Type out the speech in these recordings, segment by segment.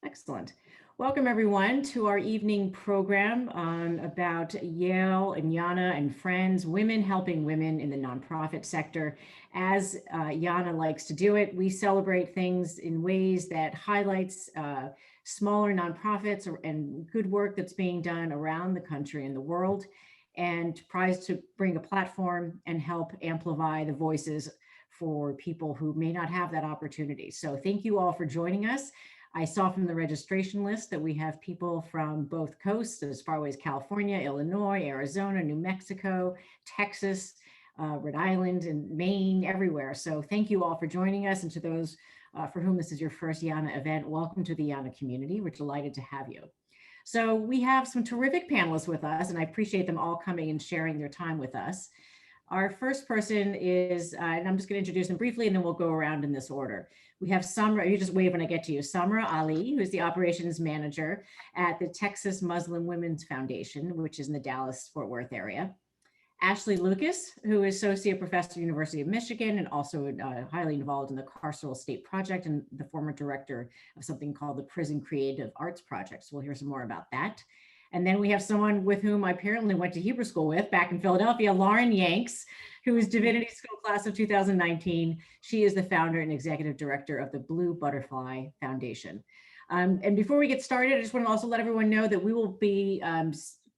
Excellent. Welcome everyone to our evening program about Yale and YANA and Friends, women helping women in the nonprofit sector. As YANA likes to do it, we celebrate things in ways that highlights smaller nonprofits and good work that's being done around the country and the world, and tries to bring a platform and help amplify the voices for people who may not have that opportunity. So thank you all for joining us. I saw from the registration list that we have people from both coasts, as far away as California, Illinois, Arizona, New Mexico, Texas, Rhode Island, and Maine, everywhere. So thank you all for joining us. And to those for whom this is your first YANA event, welcome to the YANA community. We're delighted to have you. So we have some terrific panelists with us, and I appreciate them all coming and sharing their time with us. Our first person is, and I'm just going to introduce them briefly, and then we'll go around in this order. We have Samra, you just wave when I get to you, Samra Ali, who is the operations manager at the Texas Muslim Women's Foundation, which is in the Dallas-Fort Worth area. Ashley Lucas, who is associate professor at the University of Michigan and also highly involved in the Carceral State Project and the former director of something called the Prison Creative Arts Project. So we'll hear some more about that. And then we have someone with whom I apparently went to Hebrew school with back in Philadelphia, Lauren Yanks, who is Divinity School class of 2019. She is the founder and executive director of the Blue Butterfly Foundation. And before we get started, I just want to also let everyone know that we will be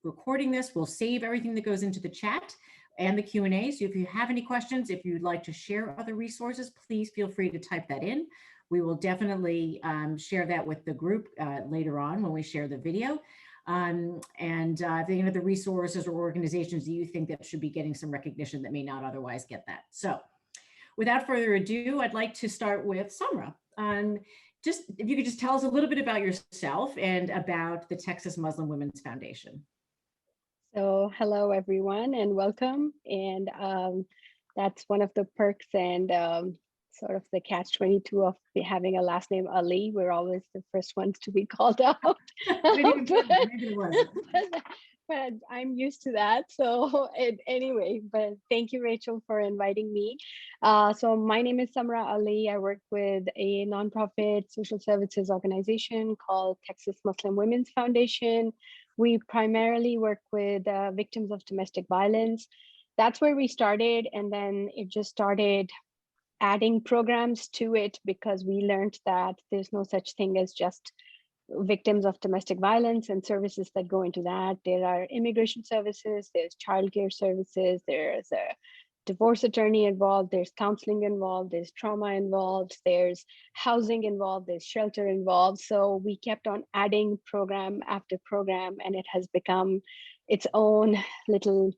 recording this. We'll save everything that goes into the chat and the Q&A. So if you have any questions, if you'd like to share other resources, please feel free to type that in. We will definitely share that with the group later on when we share the video. And if you have the resources or organizations that you think that should be getting some recognition that may not otherwise get that. So without further ado, I'd like to start with Samra. Just if you could just tell us a little bit about yourself and about the Texas Muslim Women's Foundation. So hello, everyone, and welcome. And that's one of the perks and sort of the catch-22 of having a last name Ali. We're always the first ones to be called out. But I'm used to that. So anyway, but thank you, Rachel, for inviting me. So my name is Samra Ali. I work with a nonprofit social services organization called Texas Muslim Women's Foundation. We primarily work with victims of domestic violence. That's where we started. And then it just started adding programs to it because we learned that there's no such thing as just victims of domestic violence and services that go into that. There are immigration services, there's childcare services, there's a divorce attorney involved, there's counseling involved, there's trauma involved, there's housing involved, there's shelter involved. So we kept on adding program after program, and it has become its own little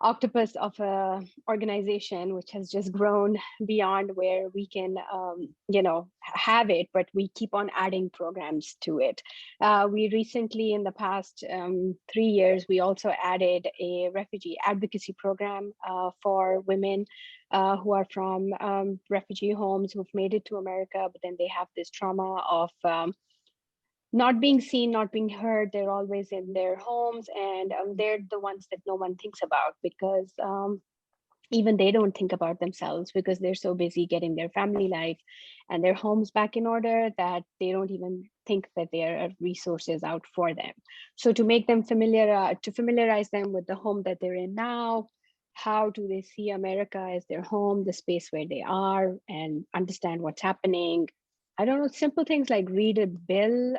octopus of a organization, which has just grown beyond where we can have it, but we keep on adding programs to it. We recently, in the past 3 years, we also added a refugee advocacy program for women who are from refugee homes who've made it to America, but then they have this trauma of not being seen, not being heard. They're always in their homes, and they're the ones that no one thinks about because even they don't think about themselves because they're so busy getting their family life and their homes back in order that they don't even think that there are resources out for them. So to make them familiarize them with the home that they're in now, how do they see America as their home, the space where they are, and understand what's happening. I don't know, simple things like read a bill,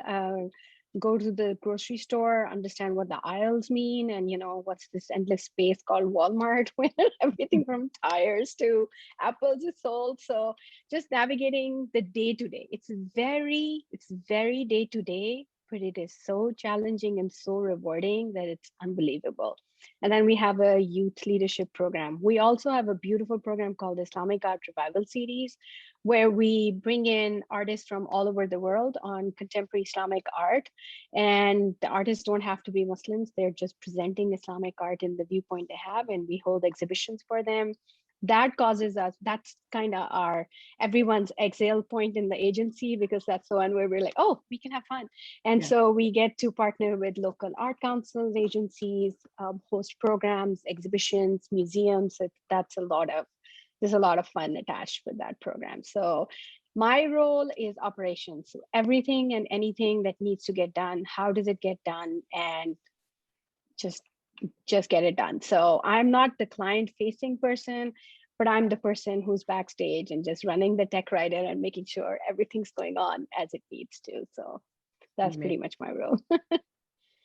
go to the grocery store, understand what the aisles mean, and what's this endless space called Walmart where everything from tires to apples is sold. So just navigating the day-to-day. It's very day-to-day, but it is so challenging and so rewarding that it's unbelievable. And then we have a youth leadership program. We also have a beautiful program called Islamic Art Revival Series, where we bring in artists from all over the world on contemporary Islamic art. And the artists don't have to be Muslims. They're just presenting Islamic art in the viewpoint they have, and we hold exhibitions for them. That causes us, that's kind of everyone's exhale point in the agency, because that's the one where we're like, oh, we can have fun. And so we get to partner with local art councils, agencies, host programs, exhibitions, museums. So that's a lot of there's a lot of fun attached with that program. So my role is operations. So everything and anything that needs to get done, how does it get done, and just get it done. So I'm not the client facing person, but I'm the person who's backstage and just running the tech writer and making sure everything's going on as it needs to. So that's pretty much my role.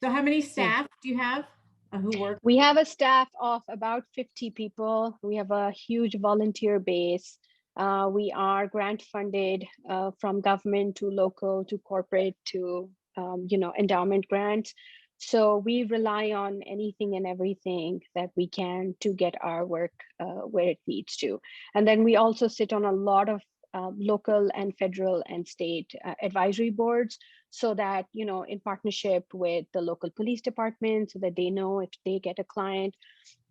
So how many staff do you have who work? We have a staff of about 50 people. We have a huge volunteer base. We are grant funded from government to local to corporate to endowment grants. So we rely on anything and everything that we can to get our work where it needs to. And then we also sit on a lot of local and federal and state advisory boards, so that, in partnership with the local police department, so that they know if they get a client.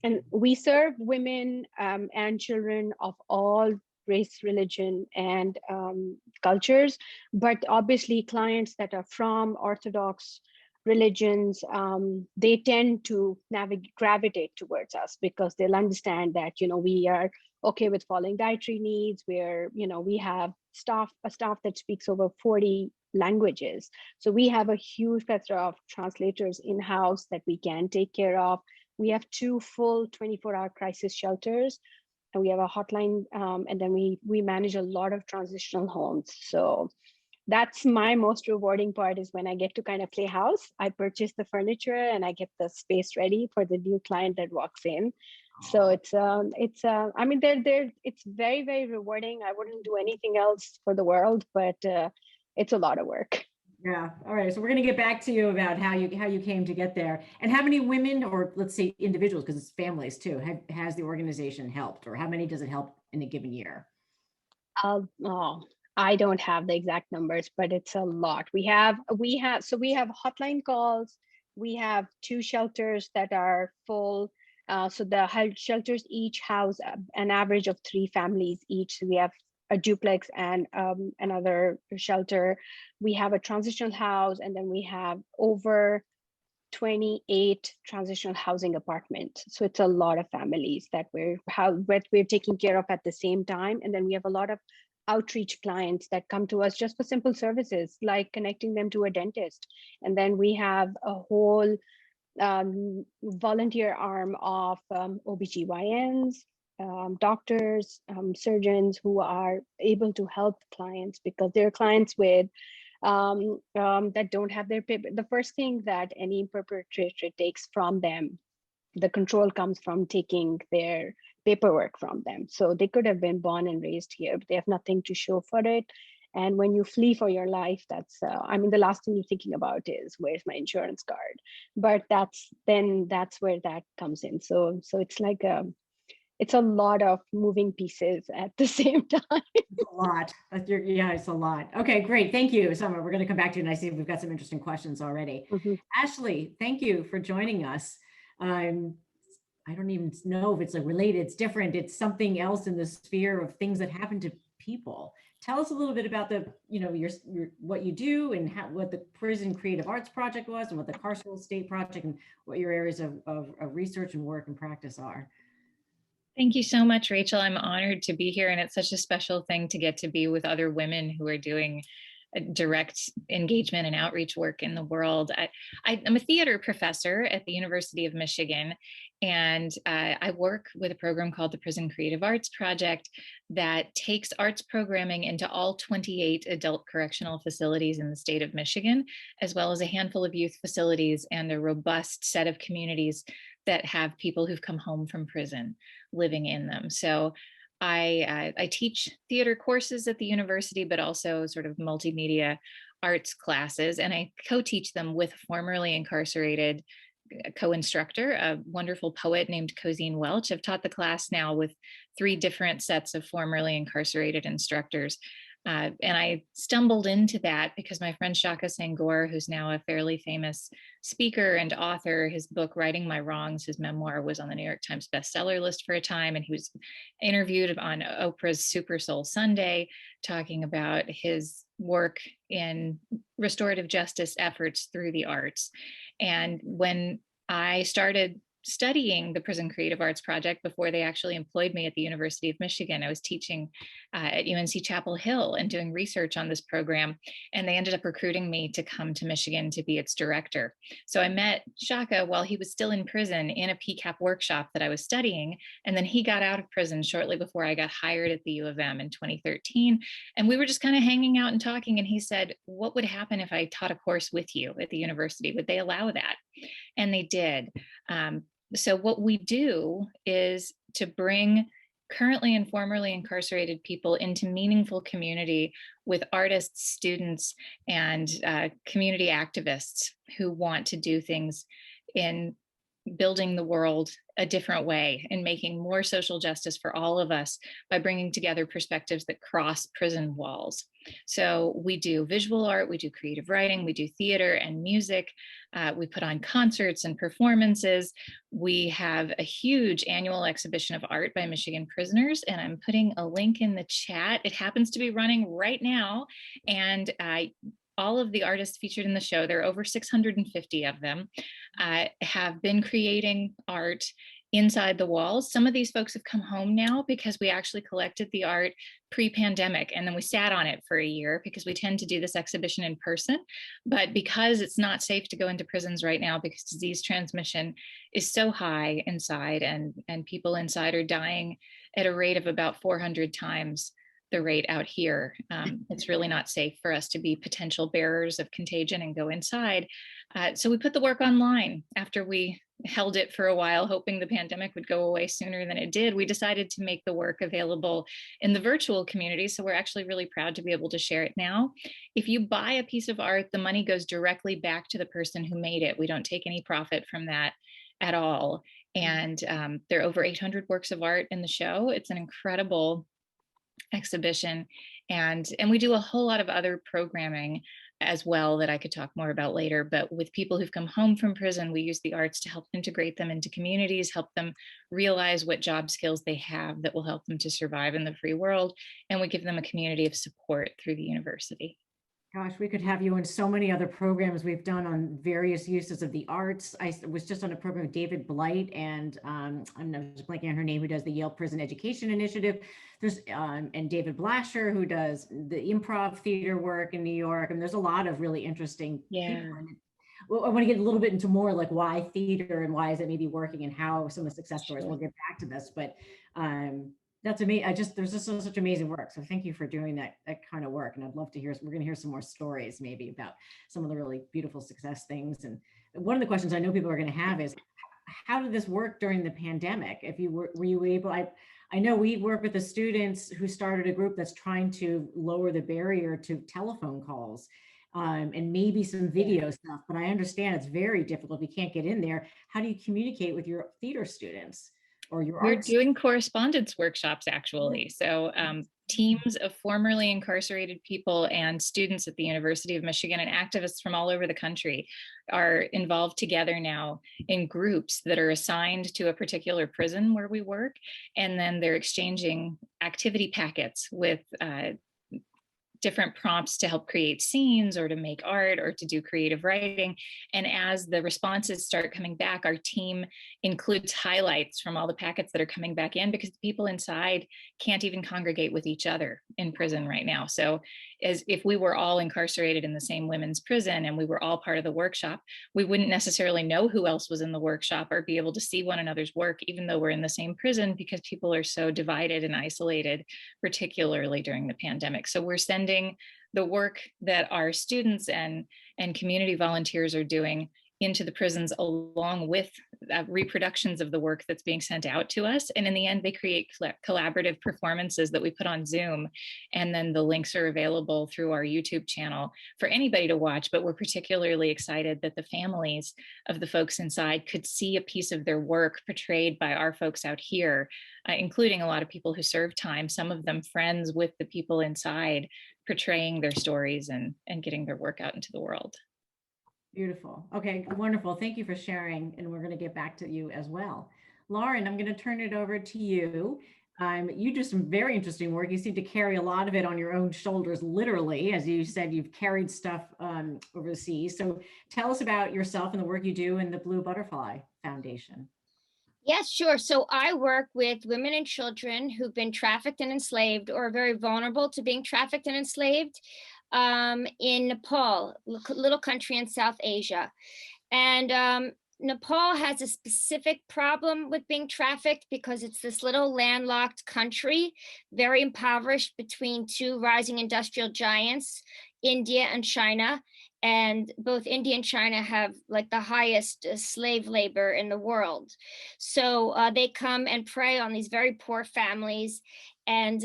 And we serve women and children of all race, religion, and cultures, but obviously clients that are from Orthodox religions, they tend to gravitate towards us because they'll understand that, we are okay with following dietary needs, where, we have a staff that speaks over 40 languages. So we have a huge plethora of translators in-house that we can take care of. We have 2 full 24-hour crisis shelters, and we have a hotline, and then we manage a lot of transitional homes. So that's my most rewarding part, is when I get to kind of play house. I purchase the furniture and I get the space ready for the new client that walks in. So it's I mean, it's very, very rewarding. I wouldn't do anything else for the world, but it's a lot of work. Yeah. All right. So we're going to get back to you about how you came to get there, and how many women, or let's say individuals, because it's families too, has the organization helped, or how many does it help in a given year? Oh, I don't have the exact numbers, but it's a lot. We have hotline calls. We have 2 shelters that are full. So the shelters each house an average of 3 families each. So we have a duplex and another shelter. We have a transitional house, and then we have over 28 transitional housing apartments. So it's a lot of families that we're taking care of at the same time. And then we have a lot of outreach clients that come to us just for simple services, like connecting them to a dentist. And then we have a whole volunteer arm of OBGYNs, doctors, surgeons who are able to help clients, because they're clients with that don't have their paper. The first thing that any perpetrator takes from them, the control comes from taking their paperwork from them. So they could have been born and raised here, but they have nothing to show for it. And when you flee for your life, that's the last thing you're thinking about is, where's my insurance card? But that's where that comes in. So it's like it's a lot of moving pieces at the same time. It's a lot. Yeah, it's a lot. Okay, great. Thank you, Summer. We're going to come back to you, and I see we've got some interesting questions already. Ashley, thank you for joining us. I don't even know if it's related. It's different. It's something else in the sphere of things that happen to people. Tell us a little bit about your what you do, and what the Prison Creative Arts Project was, and what the Carceral State Project, and what your areas of research and work and practice are. Thank you so much, Rachel. I'm honored to be here, and it's such a special thing to get to be with other women who are doing direct engagement and outreach work in the world. I'm a theater professor at the University of Michigan, and I work with a program called the Prison Creative Arts Project that takes arts programming into all 28 adult correctional facilities in the state of Michigan, as well as a handful of youth facilities and a robust set of communities that have people who've come home from prison living in them. So I teach theater courses at the university, but also sort of multimedia arts classes, and I co-teach them with formerly incarcerated co-instructor, a wonderful poet named Cosine Welch. I've taught the class now with 3 different sets of formerly incarcerated instructors. And I stumbled into that because my friend Shaka Sangor, who's now a fairly famous speaker and author, his book, Righting My Wrongs, his memoir, was on the New York Times bestseller list for a time. And he was interviewed on Oprah's Super Soul Sunday, talking about his work in restorative justice efforts through the arts. And when I started studying the Prison Creative Arts Project before they actually employed me at the University of Michigan. I was teaching at UNC Chapel Hill and doing research on this program, and they ended up recruiting me to come to Michigan to be its director. So I met Shaka while he was still in prison in a PCAP workshop that I was studying, and then he got out of prison shortly before I got hired at the U of M in 2013, and we were just kind of hanging out and talking, and he said, what would happen if I taught a course with you at the university? Would they allow that? And they did. So what we do is to bring currently and formerly incarcerated people into meaningful community with artists, students, and community activists who want to do things in building the world a different way and making more social justice for all of us by bringing together perspectives that cross prison walls. So we do visual art, we do creative writing, we do theater and music. We put on concerts and performances. We have a huge annual exhibition of art by Michigan prisoners, and I'm putting a link in the chat. It happens to be running right now, and all of the artists featured in the show, there are over 650 of them, have been creating art inside the walls. Some of these folks have come home now because we actually collected the art pre-pandemic, and then we sat on it for a year because we tend to do this exhibition in person. But because it's not safe to go into prisons right now because disease transmission is so high inside, and people inside are dying at a rate of about 400 times the rate out here. It's really not safe for us to be potential bearers of contagion and go inside. So we put the work online after we held it for a while, hoping the pandemic would go away sooner than it did. We decided to make the work available in the virtual community. So we're actually really proud to be able to share it now. If you buy a piece of art, the money goes directly back to the person who made it. We don't take any profit from that at all. And there are over 800 works of art in the show. It's an incredible exhibition, and we do a whole lot of other programming as well that I could talk more about later. But with people who've come home from prison, we use the arts to help integrate them into communities, help them realize what job skills they have that will help them to survive in the free world, and we give them a community of support through the university. Gosh, we could have you in so many other programs we've done on various uses of the arts. I was just on a program with David Blight and I'm just blanking on her name, who does the Yale Prison Education Initiative. There's and David Blasher, who does the improv theater work in New York. And there's a lot of really interesting people. Well, I want to get a little bit into more like why theater and why is it maybe working and how some of the success stories. We'll get back to this, but that's amazing. There's just such amazing work. So thank you for doing that kind of work. And I'd love to hear, we're going to hear some more stories maybe about some of the really beautiful success things. And one of the questions I know people are going to have is, how did this work during the pandemic? If you were you able, I know we work with the students who started a group that's trying to lower the barrier to telephone calls and maybe some video stuff, but I understand it's very difficult. We can't get in there. How do you communicate with your theater students? Or your We're doing correspondence workshops, actually. So teams of formerly incarcerated people and students at the University of Michigan and activists from all over the country are involved together now in groups that are assigned to a particular prison where we work. And then they're exchanging activity packets with different prompts to help create scenes or to make art or to do creative writing. And as the responses start coming back, our team includes highlights from all the packets that are coming back in, because the people inside can't even congregate with each other in prison right now. So as if we were all incarcerated in the same women's prison and we were all part of the workshop, we wouldn't necessarily know who else was in the workshop or be able to see one another's work, even though we're in the same prison, because people are so divided and isolated, particularly during the pandemic. So we're sending the work that our students and community volunteers are doing into the prisons along with reproductions of the work that's being sent out to us. And in the end, they create collaborative performances that we put on Zoom. And then the links are available through our YouTube channel for anybody to watch. But we're particularly excited that the families of the folks inside could see a piece of their work portrayed by our folks out here, including a lot of people who serve time, some of them friends with the people inside, portraying their stories and getting their work out into the world. Beautiful. Okay, wonderful. Thank you for sharing. And we're going to get back to you as well. Lauren, I'm going to turn it over to you. You do some very interesting work. You seem to carry a lot of it on your own shoulders, literally. As you said, you've carried stuff overseas. So tell us about yourself and the work you do in the Blue Butterfly Foundation. Yes, sure. So I work with women and children who've been trafficked and enslaved or are very vulnerable to being trafficked and enslaved in Nepal, little country in South Asia. And Nepal has a specific problem with being trafficked because it's this little landlocked country, very impoverished between two rising industrial giants, India and China. And both India and China have like the highest slave labor in the world. So they come and prey on these very poor families. And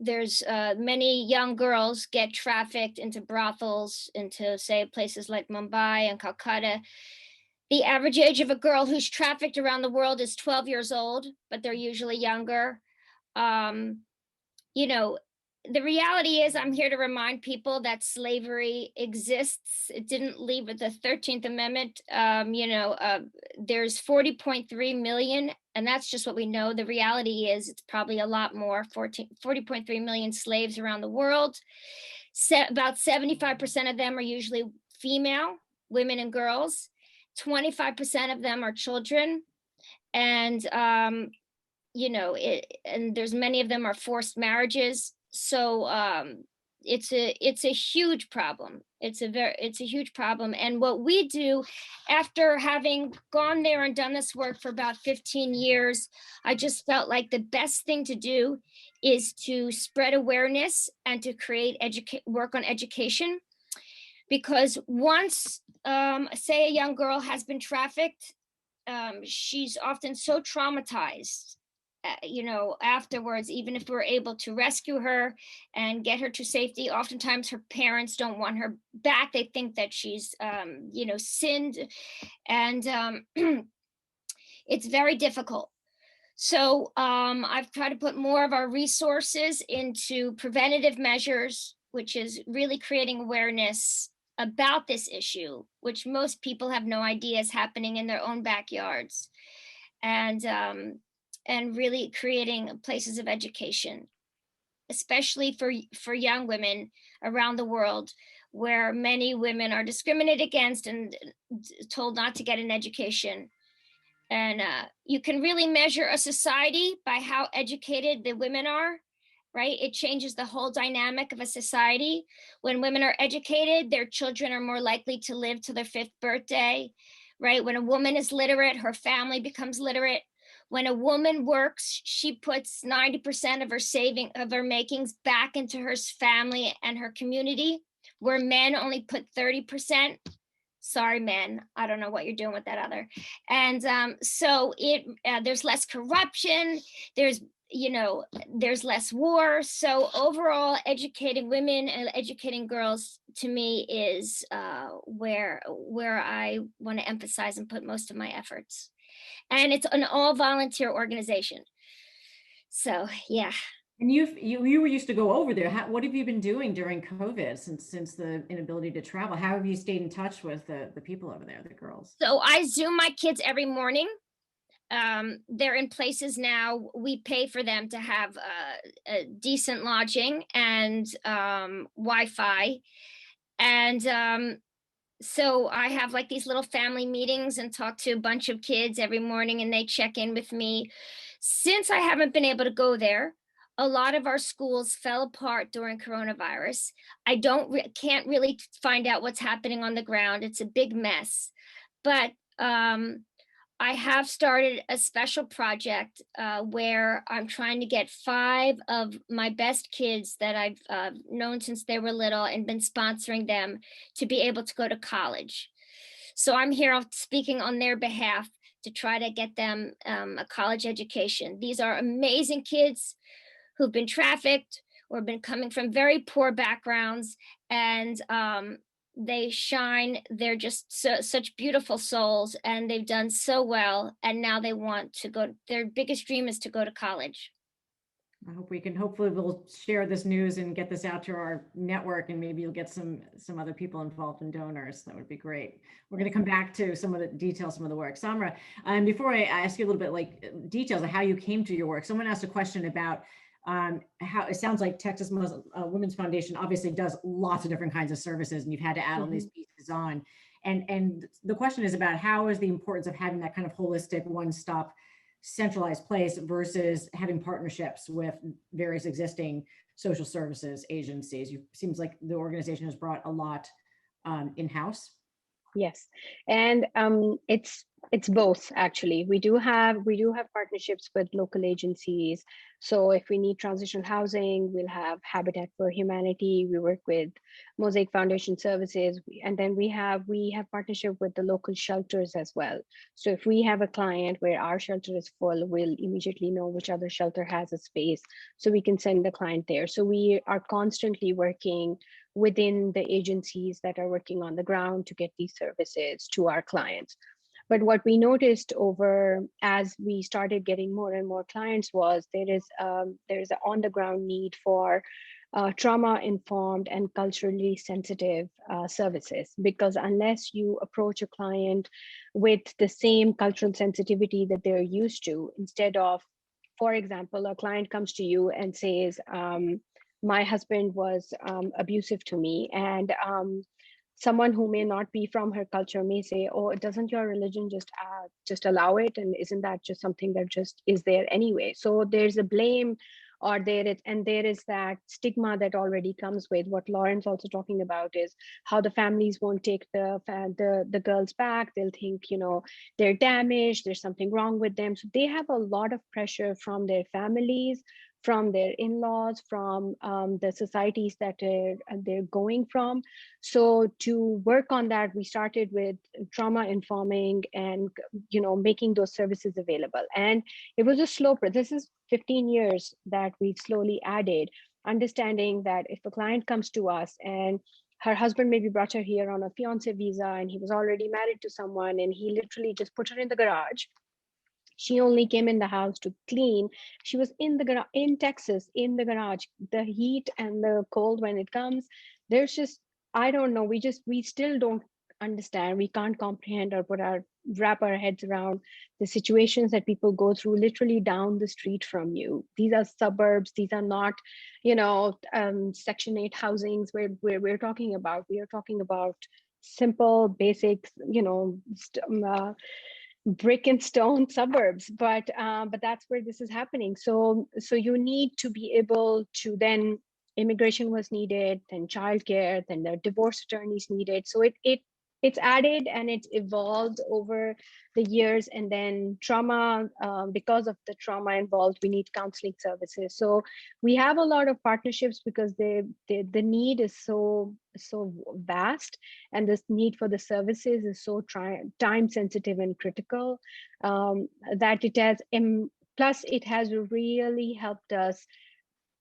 there's many young girls get trafficked into brothels, into say places like Mumbai and Calcutta. The average age of a girl who's trafficked around the world is 12 years old, but they're usually younger. Um, you know, the reality is, I'm here to remind people that slavery exists. It didn't leave with the 13th Amendment. There's 40.3 million, and that's just what we know. The reality is it's probably a lot more, 40.3 million slaves around the world. About 75% of them are usually female, women and girls. 25% of them are children. And and there's many of them are forced marriages. So it's a huge problem. It's a huge problem. And what we do, after having gone there and done this work for about 15 years, I just felt like the best thing to do is to spread awareness and to create work on education. Because once, say, a young girl has been trafficked, she's often so traumatized, afterwards, even if we're able to rescue her and get her to safety, oftentimes her parents don't want her back. They think that she's, sinned. And it's very difficult. So I've tried to put more of our resources into preventative measures, which is really creating awareness about this issue, which most people have no idea is happening in their own backyards. And really creating places of education, especially for young women around the world, where many women are discriminated against and told not to get an education. And you can really measure a society by how educated the women are, right? It changes the whole dynamic of a society. When women are educated, their children are more likely to live to their 5th birthday, right? When a woman is literate, her family becomes literate. When a woman works, she puts 90% of her makings back into her family and her community, where men only put 30%. Sorry, men, I don't know what you're doing with that other. And so there's less corruption, there's less war. So overall, educating women and educating girls, to me, is where I want to emphasize and put most of my efforts. And it's an all volunteer organization. So yeah. And you were used to go over there. What have you been doing during COVID since the inability to travel? How have you stayed in touch with the people over there, the girls? So I Zoom my kids every morning. They're in places now. We pay for them to have a decent lodging and Wi-Fi. And so I have like these little family meetings and talk to a bunch of kids every morning, and they check in with me. Since I haven't been able to go there, a lot of our schools fell apart during coronavirus. I can't really find out what's happening on the ground. It's a big mess. But I have started a special project where I'm trying to get 5 of my best kids that I've known since they were little and been sponsoring them to be able to go to college. So I'm here speaking on their behalf to try to get them a college education. These are amazing kids who've been trafficked or been coming from very poor backgrounds, and they shine. They're just such beautiful souls, and they've done so well. And now they want to go. Their biggest dream is to go to college. I hope hopefully we'll share this news and get this out to our network, and maybe you'll get some other people involved and donors. That would be great. We're going to come back to some of the details, some of the work. Samra, before I ask you a little bit like details of how you came to your work, someone asked a question about how it sounds like Texas Muslim Women's Foundation obviously does lots of different kinds of services, and you've had to add all these pieces on. And the question is about how is the importance of having that kind of holistic one-stop centralized place versus having partnerships with various existing social services agencies. Seems like the organization has brought a lot in-house. Yes, and it's both actually. We do have partnerships with local agencies. So if we need transitional housing, we'll have Habitat for Humanity. We work with Mosaic Foundation Services, and then we have partnership with the local shelters as well. So if we have a client where our shelter is full, we'll immediately know which other shelter has a space, so we can send the client there. So we are constantly working within the agencies that are working on the ground to get these services to our clients. But what we noticed over as we started getting more and more clients was there is an on the ground need for trauma informed and culturally sensitive services, because unless you approach a client with the same cultural sensitivity that they're used to, instead of, for example, a client comes to you and says, my husband was abusive to me, and someone who may not be from her culture may say, oh, doesn't your religion just allow it, and isn't that just something that just is there anyway? So there's a blame, or there is that stigma that already comes with what Lauren's also talking about, is how the families won't take the girls back. They'll think, they're damaged, there's something wrong with them. So they have a lot of pressure from their families, from their in-laws, from the societies that they're going from. So to work on that, we started with trauma informing and making those services available. And it was a slow process. This is 15 years that we've slowly added, understanding that if a client comes to us and her husband maybe brought her here on a fiance visa and he was already married to someone and he literally just put her in the garage. She only came in the house to clean. She was in the garage in Texas, in the garage. The heat and the cold when it comes, there's just, I don't know. We still don't understand. We can't comprehend or wrap our heads around the situations that people go through literally down the street from you. These are suburbs. These are not, Section 8 housings where we're talking about. We are talking about simple, basic, brick and stone suburbs, but that's where this is happening. So you need to be able to, then immigration was needed, then childcare, then the divorce attorneys needed. So it's added and it's evolved over the years. And then trauma, because of the trauma involved, we need counseling services. So we have a lot of partnerships because the need is so vast, and this need for the services is so time sensitive and critical, that it has, plus it has really helped us.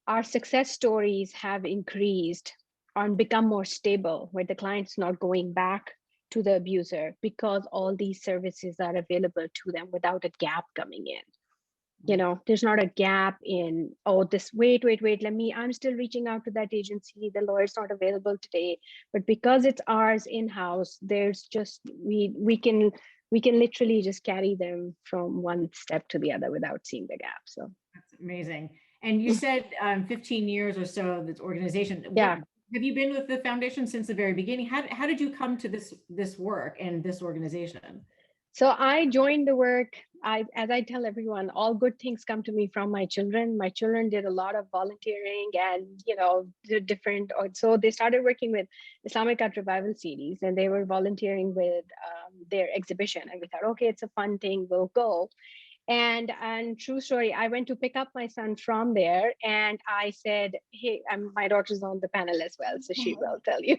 Our success stories have increased and become more stable, where the client's not going back to the abuser because all these services are available to them without a gap coming in. There's not a gap in, oh, this, wait, I'm still reaching out to that agency, the lawyer's not available today. But because it's ours in-house, there's just, we can literally just carry them from one step to the other without seeing the gap. So that's amazing. And you said 15 years or so of this organization. Yeah. Have you been with the foundation since the very beginning? How did you come to this work and this organization? So I joined the work. As I tell everyone, all good things come to me from my children. My children did a lot of volunteering and, different. So they started working with Islamic Art Revival series, and they were volunteering with their exhibition. And we thought, okay, it's a fun thing, we'll go. And true story, I went to pick up my son from there, and I said, hey, my daughter's on the panel as well, so she will tell you.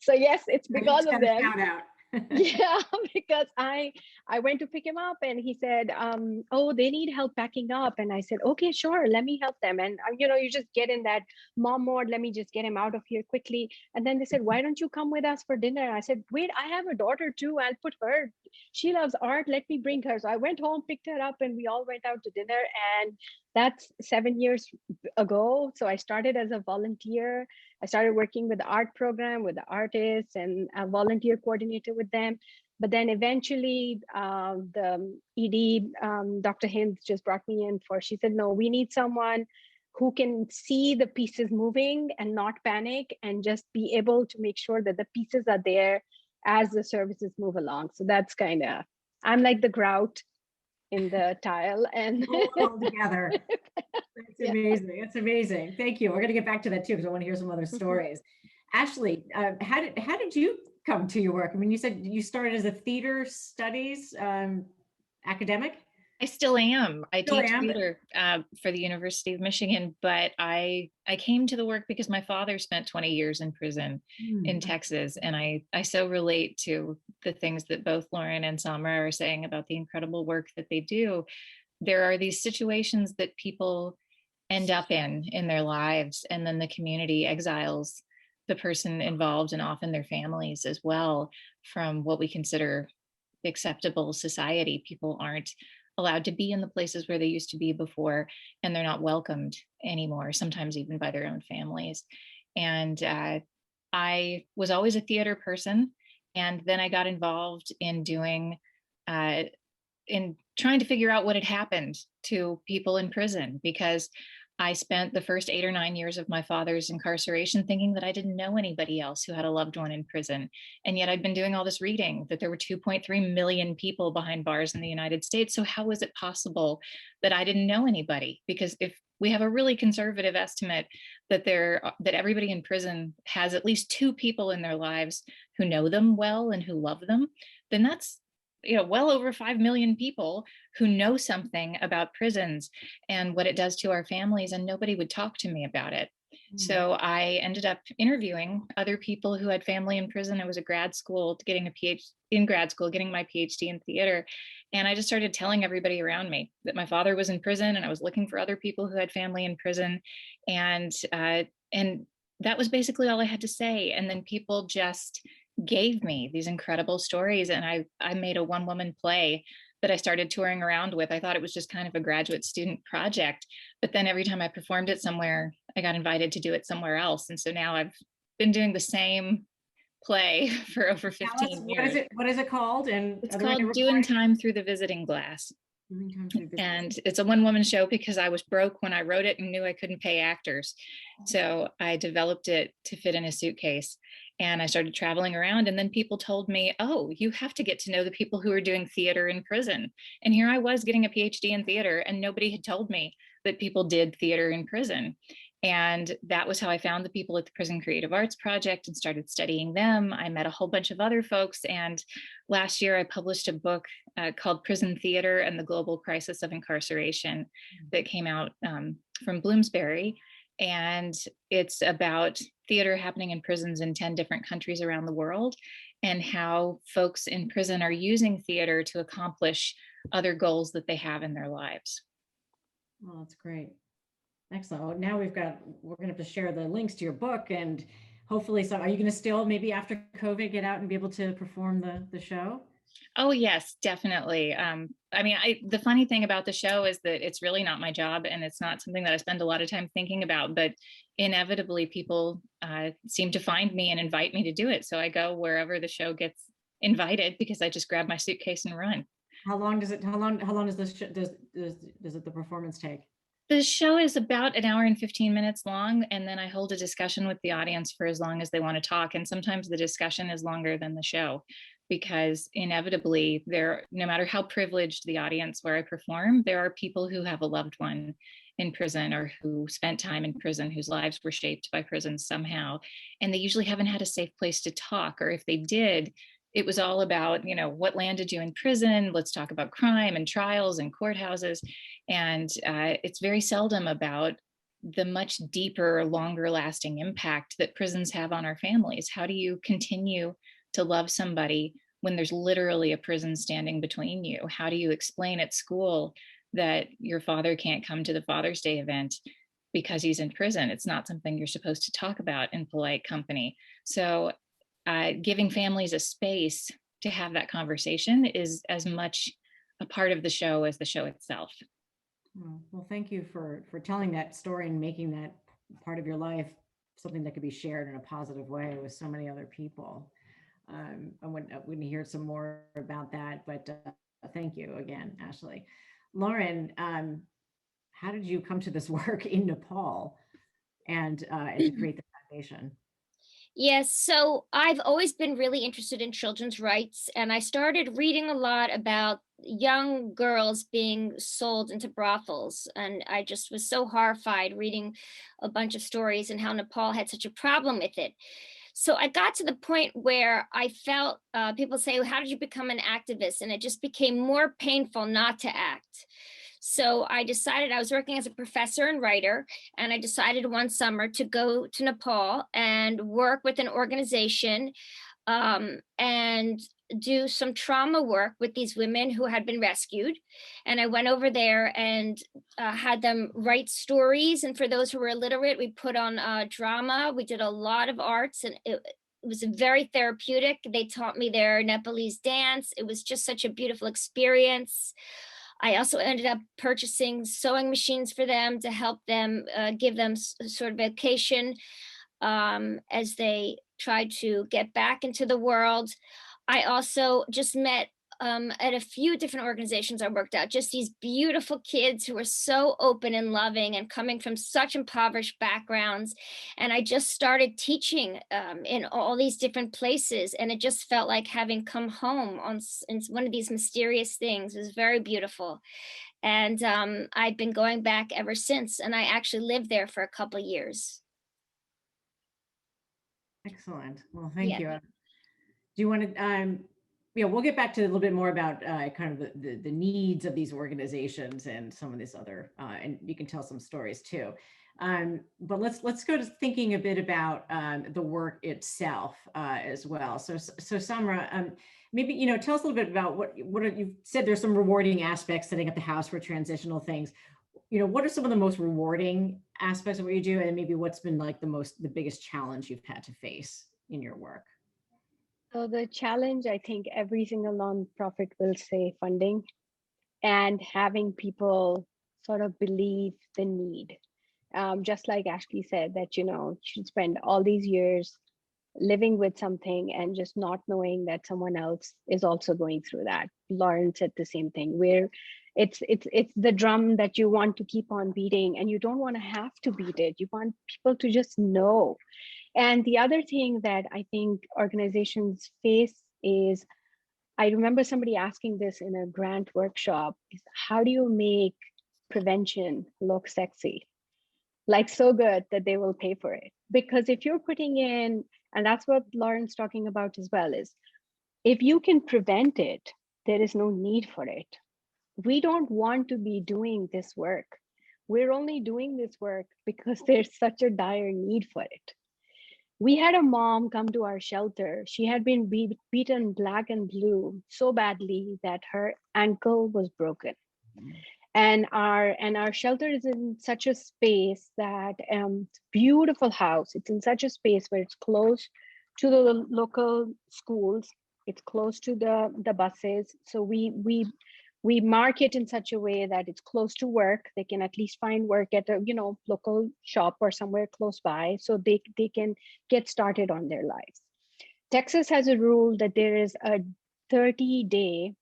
So yes, it's because of them. Shout out. Yeah, because I went to pick him up and he said, oh, they need help packing up. And I said, okay, sure, let me help them. And you just get in that mom mode, let me just get him out of here quickly. And then they said, why don't you come with us for dinner? I said, wait, I have a daughter too, I'll put her, she loves art, let me bring her. So I went home, picked her up, and we all went out to dinner. And that's 7 years ago. So I started as a volunteer. I started working with the art program with the artists and a volunteer coordinator with them. But then eventually the ED, Dr. Hind, just brought me in she said, no, we need someone who can see the pieces moving and not panic, and just be able to make sure that the pieces are there as the services move along. So that's kind of, I'm like the grout in the tile, and all together. It's Yeah. amazing. It's amazing. Thank you. We're going to get back to that too, because I want to hear some other stories. Ashley, how did you come to your work? I mean, you said you started as a theater studies academic. I still am. I Still teach am. theater for the University of Michigan, but I came to the work because my father spent 20 years in prison in Texas, and I so relate to the things that both Lauren and Samra are saying about the incredible work that they do. There are these situations that people end up in their lives, and then the community exiles the person involved and often their families as well from what we consider acceptable society. People aren't allowed to be in the places where they used to be before, and they're not welcomed anymore, sometimes even by their own families. And I was always a theater person, and then I got involved in doing in trying to figure out what had happened to people in prison, because I spent the first 8 or 9 years of my father's incarceration thinking that I didn't know anybody else who had a loved one in prison. And yet I'd been doing all this reading that there were 2.3 million people behind bars in the United States. So how was it possible that I didn't know anybody? Because if we have a really conservative estimate that that everybody in prison has at least 2 people in their lives who know them well and who love them, then that's well over 5 million people who know something about prisons and what it does to our families, and nobody would talk to me about it. So I ended up interviewing other people who had family in prison. I was in grad school, getting my PhD in theater. And I just started telling everybody around me that my father was in prison, and I was looking for other people who had family in prison. And that was basically all I had to say. And then people just gave me these incredible stories. And I made a one-woman play that I started touring around with. I thought it was just kind of a graduate student project, but then every time I performed it somewhere, I got invited to do it somewhere else. And so now I've been doing the same play for over 15 years. What is it called? And it's called Doing Time Through the Visiting Glass. And it's a one-woman show because I was broke when I wrote it and knew I couldn't pay actors. So I developed it to fit in a suitcase. And I started traveling around, and then people told me, oh, you have to get to know the people who are doing theater in prison. And here I was getting a PhD in theater, and nobody had told me that people did theater in prison. And that was how I found the people at the Prison Creative Arts Project and started studying them. I met a whole bunch of other folks. And last year I published a book called Prison Theater and the Global Crisis of Incarceration that came out from Bloomsbury. And it's about theater happening in prisons in 10 different countries around the world, and how folks in prison are using theater to accomplish other goals that they have in their lives. Well, that's great. Excellent. Well, now we're going to have to share the links to your book, and hopefully are you going to still, maybe after COVID, get out and be able to perform the show? Oh, yes, definitely. I mean, the funny thing about the show is that it's really not my job, and it's not something that I spend a lot of time thinking about, but inevitably people seem to find me and invite me to do it. So I go wherever the show gets invited, because I just grab my suitcase and run. How long does the performance take? The show is about 1 hour and 15 minutes long, and then I hold a discussion with the audience for as long as they want to talk. And sometimes the discussion is longer than the show, because inevitably no matter how privileged the audience where I perform, there are people who have a loved one in prison or who spent time in prison, whose lives were shaped by prison somehow. And they usually haven't had a safe place to talk, or if they did, it was all about, what landed you in prison? Let's talk about crime and trials and courthouses. And it's very seldom about the much deeper, longer lasting impact that prisons have on our families. How do you continue to love somebody when there's literally a prison standing between you? How do you explain at school that your father can't come to the Father's Day event because he's in prison? It's not something you're supposed to talk about in polite company. So giving families a space to have that conversation is as much a part of the show as the show itself. Well, thank you for telling that story and making that part of your life something that could be shared in a positive way with so many other people. I want to hear some more about that, but thank you again, Ashley. Lauren, how did you come to this work in Nepal and to create the foundation? Yes, so I've always been really interested in children's rights, and I started reading a lot about young girls being sold into brothels. And I just was so horrified reading a bunch of stories and how Nepal had such a problem with it. So I got to the point where I felt people say, well, how did you become an activist? And it just became more painful not to act. So I decided, I was working as a professor and writer, and I decided one summer to go to Nepal and work with an organization and do some trauma work with these women who had been rescued. And I went over there and had them write stories. And for those who were illiterate, we put on drama. We did a lot of arts, and it was very therapeutic. They taught me their Nepalese dance. It was just such a beautiful experience. I also ended up purchasing sewing machines for them to help them give them sort of vacation as they tried to get back into the world. I also just met at a few different organizations I worked at, just these beautiful kids who were so open and loving and coming from such impoverished backgrounds. And I just started teaching in all these different places. And it just felt like having come home in one of these mysterious things. It was very beautiful. And I've been going back ever since. And I actually lived there for a couple of years. Excellent. Well, thank Yeah. you. Do you want to, yeah, we'll get back to a little bit more about kind of the needs of these organizations and some of this other, and you can tell some stories too. But let's go to thinking a bit about the work itself as well. So Samra, maybe, tell us a little bit about what you said. There's some rewarding aspects setting up the house for transitional things. What are some of the most rewarding aspects of what you do, and maybe what's been like the biggest challenge you've had to face in your work? So the challenge, I think every single nonprofit will say funding and having people sort of believe the need. Just like Ashley said, that, she spend all these years living with something and just not knowing that someone else is also going through that. Lauren said the same thing, where it's the drum that you want to keep on beating, and you don't want to have to beat it. You want people to just know. And the other thing that I think organizations face is, I remember somebody asking this in a grant workshop, is how do you make prevention look sexy? Like so good that they will pay for it. Because if you're putting in, and that's what Lauren's talking about as well, is if you can prevent it, there is no need for it. We don't want to be doing this work. We're only doing this work because there's such a dire need for it. We had a mom come to our shelter. She had been beaten black and blue so badly that her ankle was broken. And our shelter is in such a space that beautiful house. It's in such a space where it's close to the local schools. It's close to the buses. So we mark it in such a way that it's close to work. They can at least find work at a local shop or somewhere close by, so they can get started on their lives. Texas has a rule that there is a 30 day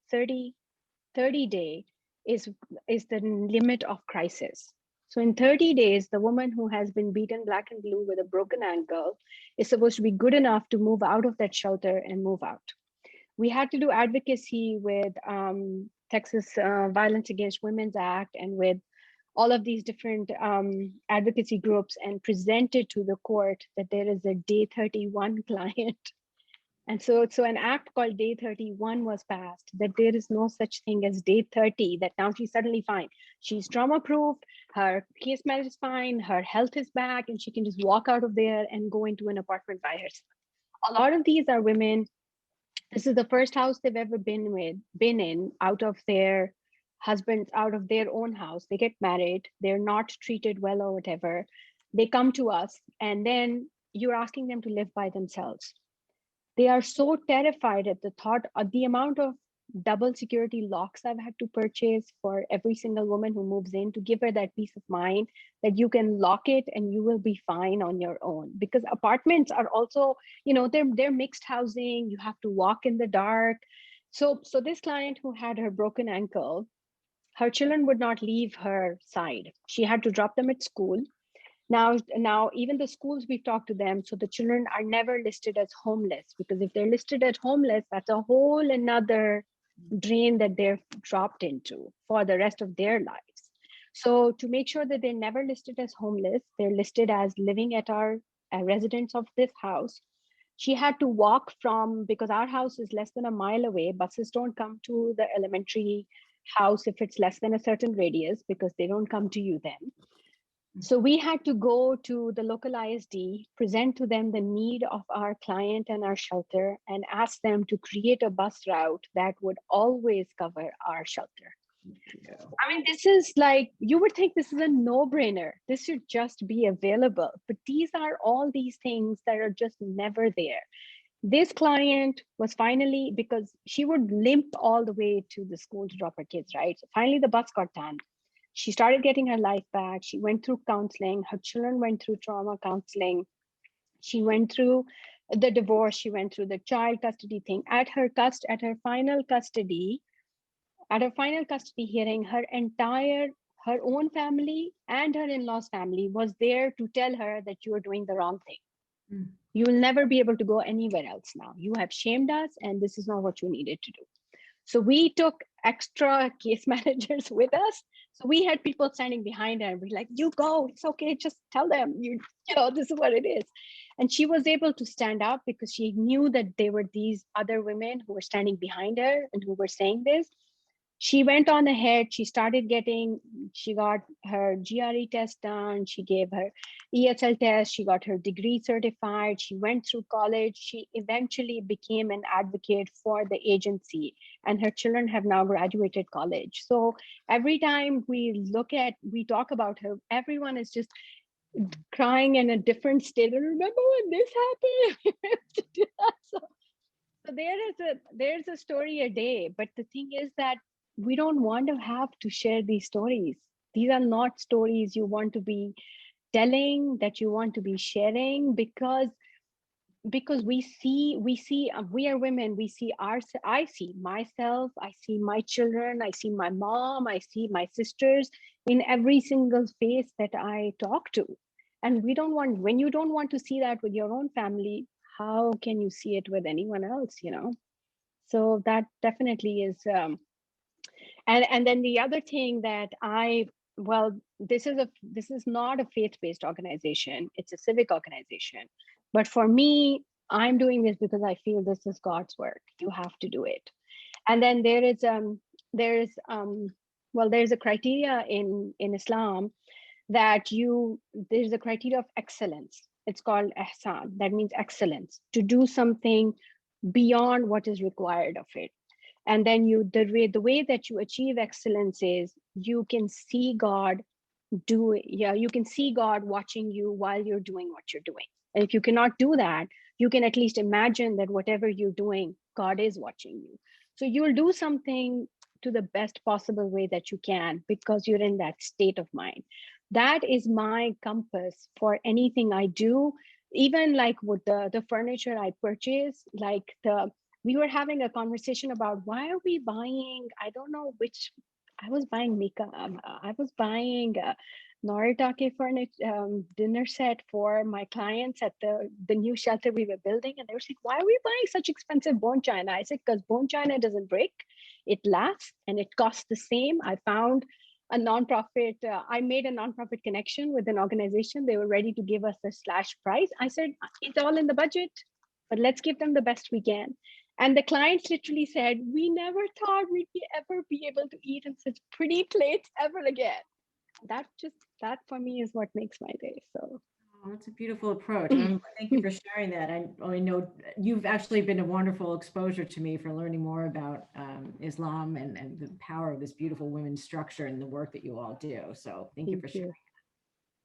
is the limit of crisis. So in 30 days, the woman who has been beaten black and blue with a broken ankle is supposed to be good enough to move out of that shelter and move out. We had to do advocacy with Texas Violence Against Women's Act and with all of these different advocacy groups, and presented to the court that there is a day 31 client. And so an act called Day 31 was passed, that there is no such thing as Day 30, that now she's suddenly fine. She's trauma-proof, her case management is fine, her health is back, and she can just walk out of there and go into an apartment by herself. A lot of these are women. This is the first house they've ever been in, out of their husbands, out of their own house. They get married, they're not treated well or whatever. They come to us, and then you're asking them to live by themselves. They are so terrified at the thought of the amount of double security locks I've had to purchase for every single woman who moves in, to give her that peace of mind that you can lock it and you will be fine on your own. Because apartments are also, they're mixed housing. You have to walk in the dark. So this client who had her broken ankle, her children would not leave her side. She had to drop them at school. Now, even the schools, we've talked to them, so the children are never listed as homeless, because if they're listed as homeless, that's a whole another drain that they're dropped into for the rest of their lives. So to make sure that they're never listed as homeless, they're listed as living at our residents of this house. She had to walk from, because our house is less than a mile away, buses don't come to the elementary house if it's less than a certain radius, because they don't come to you then. So we had to go to the local ISD, present to them the need of our client and our shelter, and ask them to create a bus route that would always cover our shelter. I mean, this is like, you would think this is a no-brainer. This should just be available. But these are all these things that are just never there. This client was finally, because she would limp all the way to the school to drop her kids, right? So finally the bus got done. She started getting her life back. She went through counseling. Her children went through trauma counseling. She went through the divorce. She went through the child custody thing. At her final custody hearing, her own family and her in-laws family was there to tell her that you are doing the wrong thing. Mm. You will never be able to go anywhere else now. You have shamed us, and this is not what you needed to do. So we took extra case managers with us. So we had people standing behind her and we're like, you go, it's okay, just tell them, you know, this is what it is. And she was able to stand up because she knew that there were these other women who were standing behind her and who were saying this. She went on ahead, she got her GRE test done, she gave her ESL test, she got her degree certified, she went through college, she eventually became an advocate for the agency, and her children have now graduated college. So every time we talk about her, everyone is just crying in a different state. Remember when this happened? So there's a story a day, but the thing is that we don't want to have to share these stories. These are not stories you want to be telling, that you want to be sharing, because we are women. I see myself, I see my children, I see my mom, I see my sisters in every single face that I talk to. And when you don't want to see that with your own family, how can you see it with anyone else, you know? So that definitely is, and then the other thing that this is not a faith-based organization, it's a civic organization. But for me, I'm doing this because I feel this is God's work. You have to do it. And then there's a criteria in Islam there's a criteria of excellence. It's called ihsan. That means excellence, to do something beyond what is required of it. And then the way that you achieve excellence is you can see God you can see God watching you while you're doing what you're doing. And if you cannot do that, you can at least imagine that whatever you're doing, God is watching you. So you'll do something to the best possible way that you can, because you're in that state of mind. That is my compass for anything I do. Even like with the furniture I purchase, we were having a conversation about why are we buying, I don't know which, I was buying Noritake furniture dinner set for my clients at the new shelter we were building. And they were saying, why are we buying such expensive bone china? I said, because bone china doesn't break, it lasts and it costs the same. I found a nonprofit, I made a nonprofit connection with an organization. They were ready to give us a slash price. I said, it's all in the budget, but let's give them the best we can. And the clients literally said, we never thought we'd ever be able to eat in such pretty plates ever again. That for me is what makes my day. So that's a beautiful approach. Thank you for sharing that. I know you've actually been a wonderful exposure to me for learning more about Islam and the power of this beautiful women's structure and the work that you all do. So thank you for sharing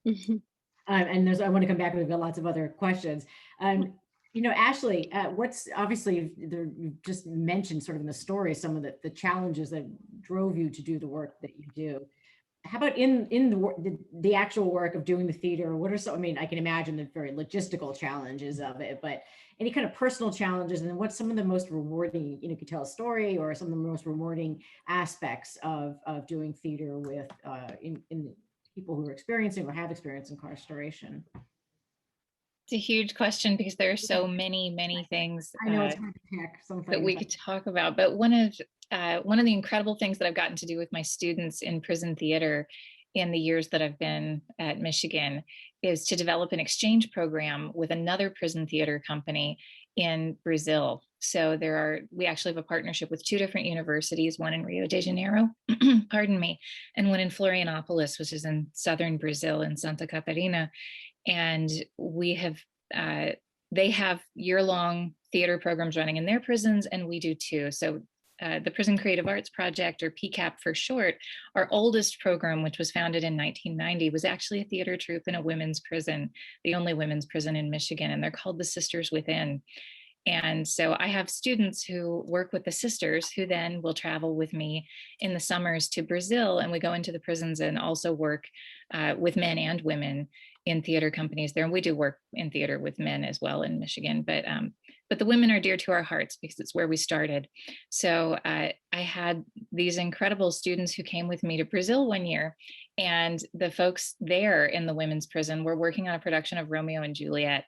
that. And I want to come back, we've got lots of other questions. You know, Ashley, what's obviously you've just mentioned sort of in the story some of the challenges that drove you to do the work that you do. How about in the actual work of doing the theater? What are some? I mean, I can imagine the very logistical challenges of it, but any kind of personal challenges, and then what's some of the most rewarding? You know, you could tell a story or some of the most rewarding aspects of doing theater with in people who are experiencing or have experienced incarceration? It's a huge question because there are so many things I know it's hard to pick some that we could talk about, but one of the incredible things that I've gotten to do with my students in prison theater in the years that I've been at Michigan is to develop an exchange program with another prison theater company in Brazil. So we actually have a partnership with two different universities, one in Rio de Janeiro, pardon me, and one in Florianopolis, which is in southern Brazil in Santa Catarina. And we have, they have year-long theater programs running in their prisons, and we do too. So the Prison Creative Arts Project, or PCAP for short, our oldest program, which was founded in 1990, was actually a theater troupe in a women's prison, the only women's prison in Michigan, and they're called the Sisters Within. And so I have students who work with the sisters who then will travel with me in the summers to Brazil, and we go into the prisons and also work with men and women in theater companies there. And we do work in theater with men as well in Michigan, but the women are dear to our hearts because it's where we started. So I had these incredible students who came with me to Brazil one year, and the folks there in the women's prison were working on a production of Romeo and Juliet.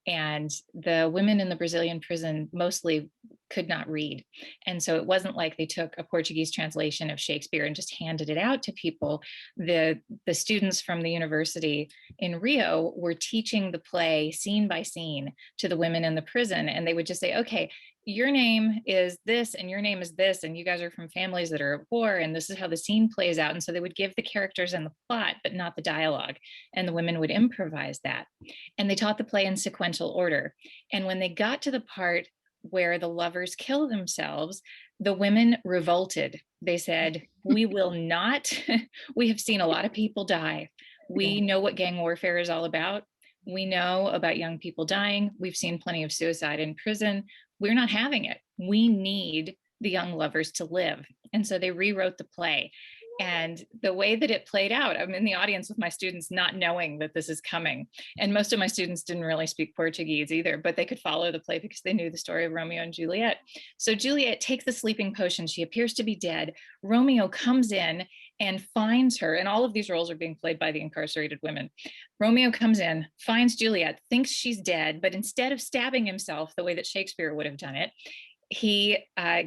And the women in the Brazilian prison mostly could not read. And so it wasn't like they took a Portuguese translation of Shakespeare and just handed it out to people. The students from the university in Rio were teaching the play scene by scene to the women in the prison. And they would just say, okay, your name is this and your name is this, and you guys are from families that are at war, and this is how the scene plays out. And so they would give the characters and the plot, but not the dialogue. And the women would improvise that. And they taught the play in sequential order. And when they got to the part where the lovers kill themselves, the women revolted. They said, we will not, we have seen a lot of people die. We know what gang warfare is all about. We know about young people dying. We've seen plenty of suicide in prison. We're not having it. We need the young lovers to live. And so they rewrote the play. And the way that it played out, I'm in the audience with my students not knowing that this is coming. And most of my students didn't really speak Portuguese either, but they could follow the play because they knew the story of Romeo and Juliet. So Juliet takes the sleeping potion. She appears to be dead. Romeo comes in and finds her, and all of these roles are being played by the incarcerated women. Romeo comes in, finds Juliet, thinks she's dead, but instead of stabbing himself the way that Shakespeare would have done it, he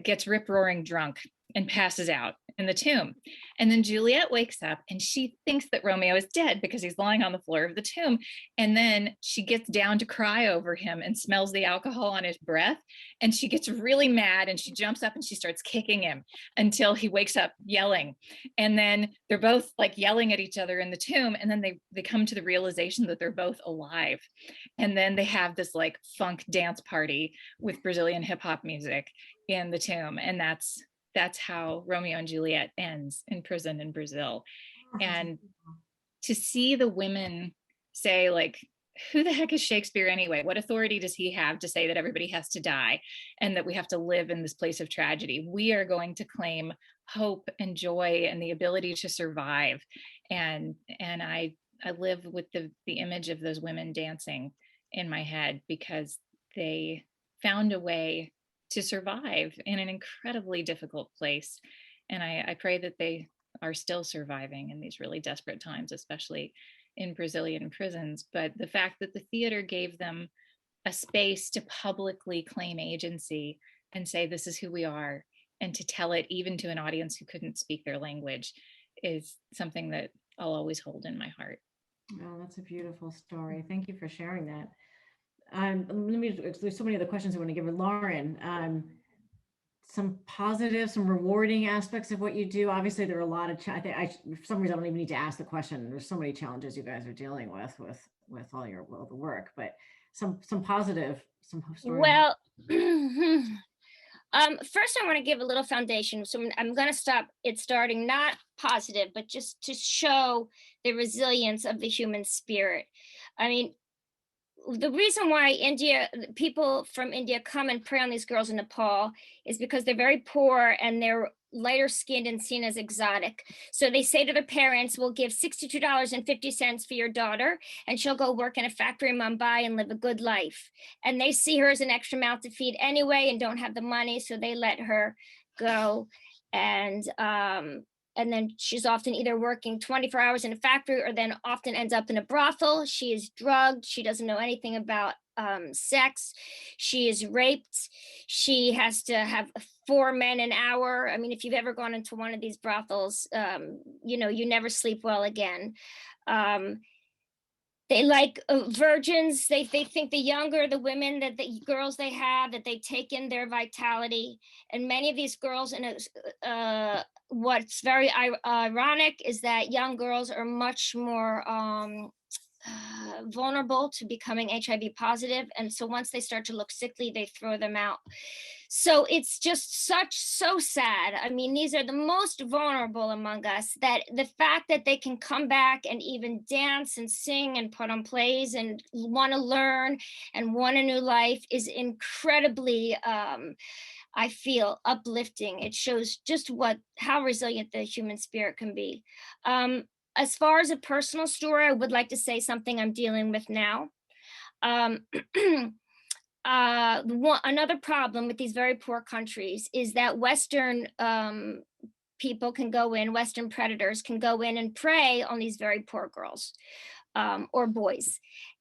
gets rip-roaring drunk and passes out in the tomb. And then Juliet wakes up and she thinks that Romeo is dead because he's lying on the floor of the tomb. And then she gets down to cry over him and smells the alcohol on his breath. And she gets really mad and she jumps up and she starts kicking him until he wakes up yelling. And then they're both like yelling at each other in the tomb. And then they come to the realization that they're both alive. And then they have this like funk dance party with Brazilian hip hop music in the tomb. And that's how Romeo and Juliet ends in prison in Brazil. And to see the women say, like, who the heck is Shakespeare anyway? What authority does he have to say that everybody has to die and that we have to live in this place of tragedy? We are going to claim hope and joy and the ability to survive. And I live with the image of those women dancing in my head because they found a way to survive in an incredibly difficult place. And I pray that they are still surviving in these really desperate times, especially in Brazilian prisons. But the fact that the theater gave them a space to publicly claim agency and say, this is who we are, and to tell it even to an audience who couldn't speak their language is something that I'll always hold in my heart. Oh, that's a beautiful story. Thank you for sharing that. There's so many other questions I want to give Lauren. Some positive, some rewarding aspects of what you do. Obviously, there are a lot of, for some reason, I don't even need to ask the question. There's so many challenges you guys are dealing with all the work, but some positive, some stories. Well, first I want to give a little foundation. So I'm going to stop it starting not positive, but just to show the resilience of the human spirit. I mean, the reason why people from India come and prey on these girls in Nepal is because they're very poor and they're lighter skinned and seen as exotic. So they say to their parents, we'll give $62.50 for your daughter and she'll go work in a factory in Mumbai and live a good life. And they see her as an extra mouth to feed anyway and don't have the money. So they let her go. And and then she's often either working 24 hours in a factory or then often ends up in a brothel. She is drugged. She doesn't know anything about sex. She is raped. She has to have 4 men an hour. I mean, if you've ever gone into one of these brothels, you know, you never sleep well again. They like virgins. They think the younger the women, that the girls they have, that they take in their vitality. And many of these girls, what's very ironic is that young girls are much more vulnerable to becoming HIV positive. And so once they start to look sickly, they throw them out. So it's just so sad. I mean, these are the most vulnerable among us, that the fact that they can come back and even dance and sing and put on plays and want to learn and want a new life is incredibly, I feel, uplifting. It shows just how resilient the human spirit can be. As far as a personal story, I would like to say something I'm dealing with now. Another problem with these very poor countries is that Western people can go in, Western predators can go in and prey on these very poor girls or boys.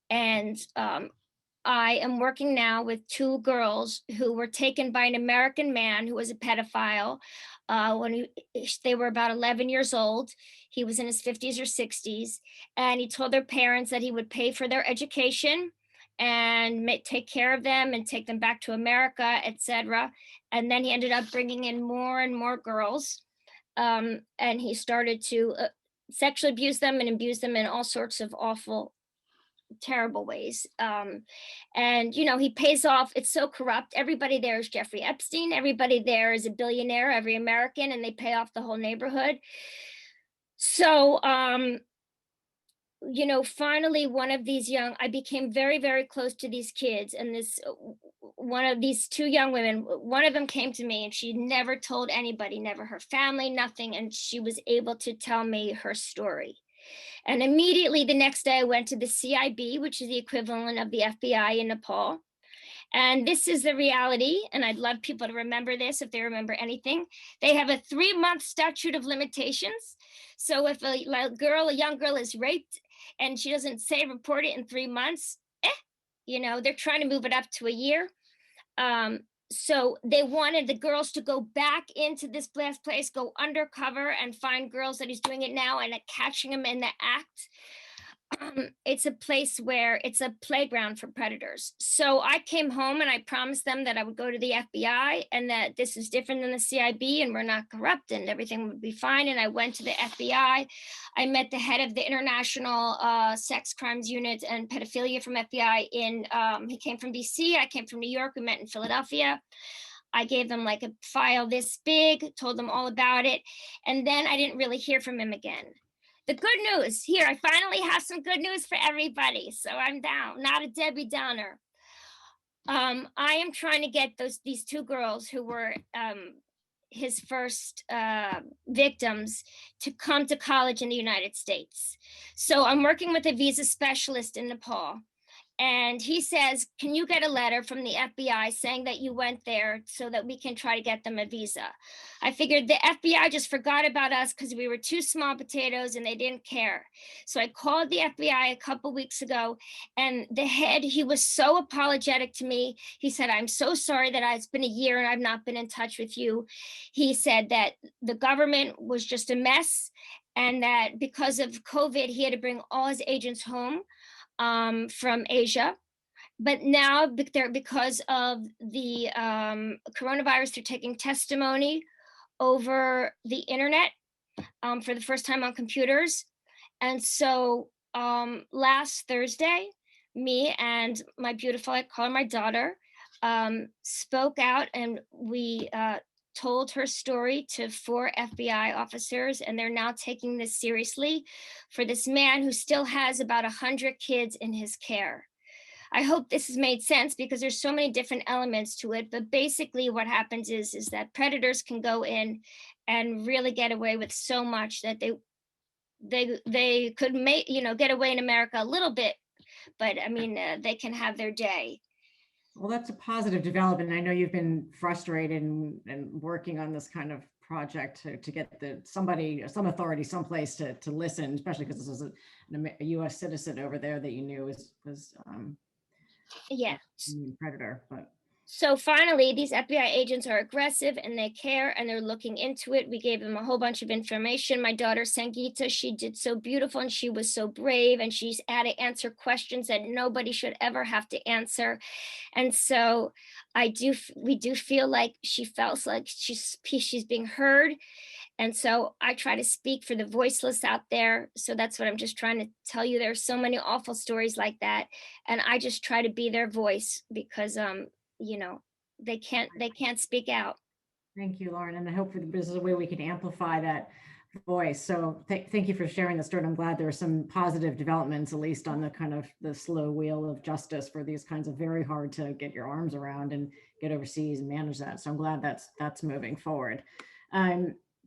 And I am working now with 2 girls who were taken by an American man who was a pedophile when they were about 11 years old. He was in his 50s or 60s, and he told their parents that he would pay for their education and take care of them and take them back to America, etc. And then he ended up bringing in more and more girls, and he started to sexually abuse them and abuse them in all sorts of awful, terrible ways. And you know, he pays off. It's so corrupt. Everybody there is Jeffrey Epstein. Everybody there is a billionaire, every American, and they pay off the whole neighborhood. So you know, finally, one of these I became very, very close to these kids. And one of these 2 young women, one of them came to me and she never told anybody, never her family, nothing. And she was able to tell me her story. And immediately the next day I went to the CIB, which is the equivalent of the FBI in Nepal. And this is the reality. And I'd love people to remember this if they remember anything. They have a 3-month statute of limitations. So if a young girl is raped and she doesn't report it in 3 months, you know, they're trying to move it up to a year. So they wanted the girls to go back into this place, go undercover and find girls that he's doing it now and catching them in the act. It's a place where it's a playground for predators. So I came home and I promised them that I would go to the FBI and that this is different than the CIB and we're not corrupt and everything would be fine. And I went to the FBI. I met the head of the International Sex Crimes Unit and Pedophilia from FBI he came from DC, I came from New York, we met in Philadelphia. I gave them like a file this big, told them all about it. And then I didn't really hear from him again. The good news here, I finally have some good news for everybody. So I'm down, not a Debbie Downer. I am trying to get these 2 girls who were his first victims to come to college in the United States. So I'm working with a visa specialist in Nepal. And he says, can you get a letter from the FBI saying that you went there so that we can try to get them a visa? I figured the FBI just forgot about us because we were 2 small potatoes and they didn't care. So I called the FBI a couple weeks ago, and the head, he was so apologetic to me. He said, I'm so sorry that it's been a year and I've not been in touch with you. He said that the government was just a mess and that because of COVID, he had to bring all his agents home from Asia. But now because of the coronavirus, they're taking testimony over the internet for the first time on computers. And so last Thursday, me and my beautiful, I call her my daughter, spoke out and we told her story to 4 FBI officers, and they're now taking this seriously for this man who still has about 100 kids in his care. I hope this has made sense because there's so many different elements to it, but basically what happens is that predators can go in and really get away with so much that they could get away in America a little bit, but I mean, they can have their day. Well, that's a positive development. I know you've been frustrated and working on this kind of project to get some authority someplace to listen, especially because this was a U.S. citizen over there that you knew was Yeah. a predator. But so finally, these FBI agents are aggressive and they care and they're looking into it. We gave them a whole bunch of information. My daughter Sangeeta, she did so beautiful and she was so brave, and she's had to answer questions that nobody should ever have to answer. And so we do feel like she felt like she's being heard. And so I try to speak for the voiceless out there. So that's what I'm just trying to tell you. There are so many awful stories like that. And I just try to be their voice because, you know, they can't speak out. Thank you, Lauren. And I hope this is a way we can amplify that voice. So thank you for sharing the story. I'm glad there are some positive developments, at least on the kind of the slow wheel of justice for these kinds of very hard to get your arms around and get overseas and manage that. So I'm glad that's moving forward.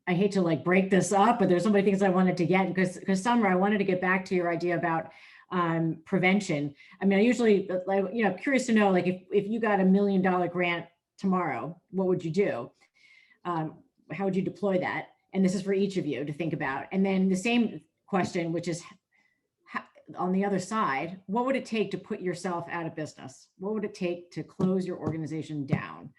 I hate to like break this up, but there's so many things I wanted to get because Samra, I wanted to get back to your idea about prevention. I mean, I usually, curious to know, like if you got $1 million grant tomorrow, what would you do? How would you deploy that? And this is for each of you to think about. And then the same question, which is on the other side, what would it take to put yourself out of business? What would it take to close your organization down?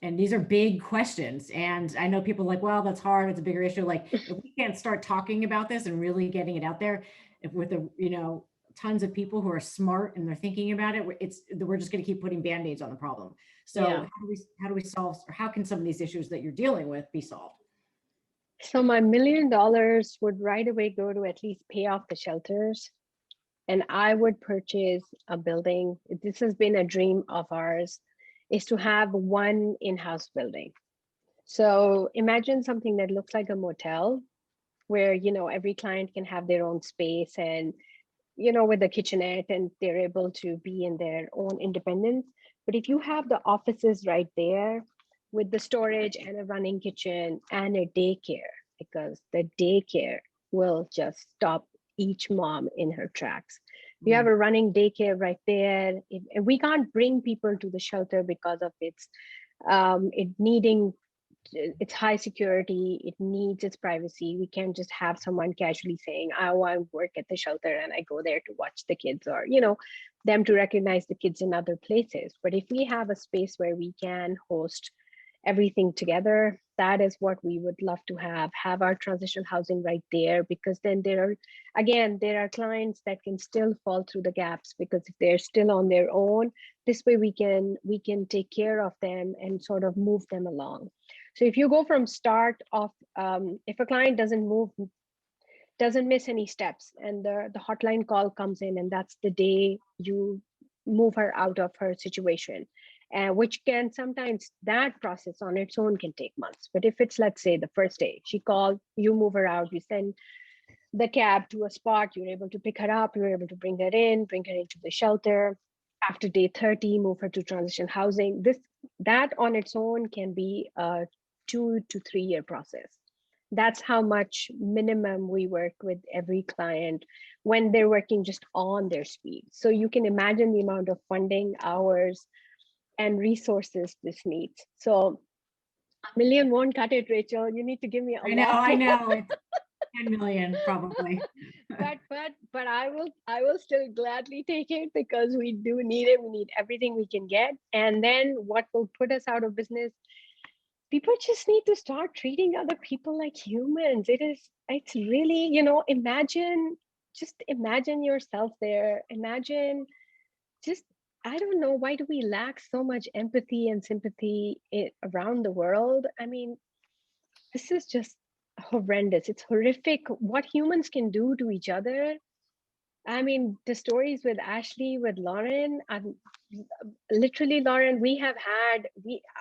And these are big questions. And I know people are like, well, that's hard. It's a bigger issue. Like if we can't start talking about this and really getting it out there with tons of people who are smart and they're thinking about it, we're just going to keep putting band-aids on the problem. So Yeah. how do we solve, or how can some of these issues that you're dealing with be solved? So my $1 million would right away go to at least pay off the shelters. And I would purchase a building. This has been a dream of ours, is to have one in-house building. So imagine something that looks like a motel where, every client can have their own space and, with a kitchenette, and they're able to be in their own independence. But if you have the offices right there with the storage and a running kitchen and a daycare, because the daycare will just stop each mom in her tracks. You have a running daycare right there. If we can't bring people to the shelter because of its high security, it needs its privacy. We can't just have someone casually saying, "Oh, I work at the shelter and I go there to watch the kids," or them to recognize the kids in other places. But if we have a space where we can host everything together, that is what we would love to have our transitional housing right there, because then there are clients that can still fall through the gaps, because if they're still on their own, this way we can take care of them and sort of move them along. So if you go from start of, if a client doesn't miss any steps and the hotline call comes in, and that's the day you move her out of her situation, which can sometimes, that process on its own can take months. But if it's, let's say, the first day she called, you move her out, you send the cab to a spot, you're able to pick her up, you're able to bring her into the shelter. After day 30, move her to transition housing. That on its own can be a 2 to 3 year process. That's how much minimum we work with every client when they're working just on their speed. So you can imagine the amount of funding, hours, and resources this needs. So $1 million won't cut it, Rachel. You need to give me a lot. I know. It's 10 million probably. but I will still gladly take it, because we do need it. We need everything we can get. And then what will put us out of business? People just need to start treating other people like humans. It's really, imagine yourself there. Imagine I don't know, why do we lack so much empathy and sympathy around the world? I mean, this is just horrendous. It's horrific what humans can do to each other. I mean, the stories with Ashley, with Lauren, literally, Lauren,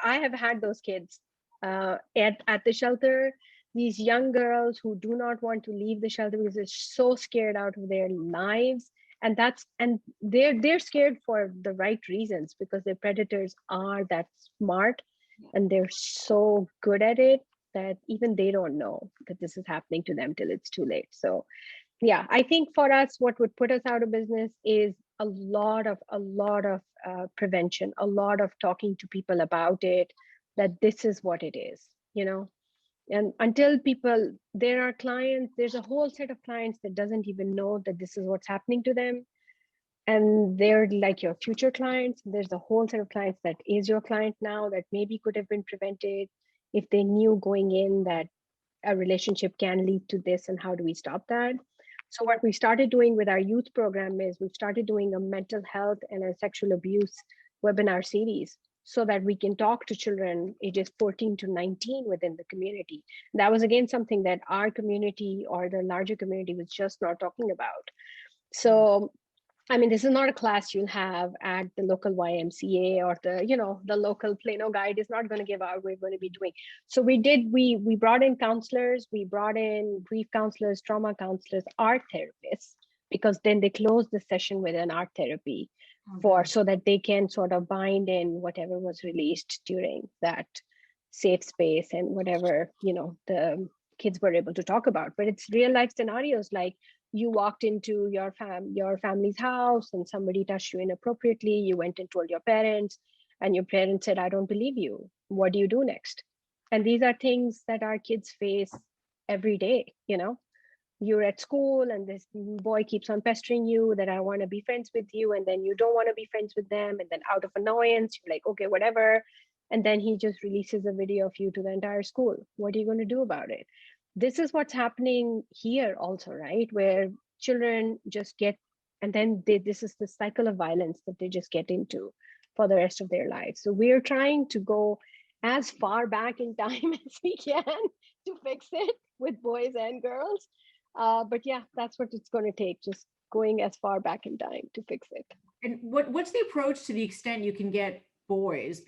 I have had those kids at the shelter, these young girls who do not want to leave the shelter because they're so scared out of their lives. And they're scared for the right reasons, because their predators are that smart and they're so good at it that even they don't know that this is happening to them till it's too late. So yeah, I think for us, what would put us out of business is a lot of prevention, a lot of talking to people about it, that this is what it is, you know. And until people, there are clients, there's a whole set of clients that doesn't even know that this is what's happening to them. And they're like your future clients. There's a whole set of clients that is your client now that maybe could have been prevented if they knew going in that a relationship can lead to this, and how do we stop that? So what we started doing with our youth program is we've started doing a mental health and a sexual abuse webinar series so that we can talk to children ages 14 to 19 within the community. That was again something that our community or the larger community was just not talking about. So I mean, this is not a class you'll have at the local YMCA or the, you know, the local Plano guide is not going to give out. We're going to be doing. So we brought in counselors, we brought in grief counselors, trauma counselors, art therapists, because then they close the session with an art therapy so that they can sort of bind in whatever was released during that safe space and whatever, you know, the kids were able to talk about. But it's real life scenarios like, you walked into your family's house and somebody touched you inappropriately. You went and told your parents, and your parents said, "I don't believe you. What do you do next?" And these are things that our kids face every day. You know, you're at school and this boy keeps on pestering you that I want to be friends with you, and then you don't want to be friends with them, and then out of annoyance, you're like, okay, whatever. And then he just releases a video of you to the entire school. What are you going to do about it? This is what's happening here also, right? Where children just get, and then this is the cycle of violence that they just get into for the rest of their lives. So we're trying to go as far back in time as we can to fix it with boys and girls. But yeah, that's what it's going to take, just going as far back in time to fix it. And what's the approach to the extent you can get boys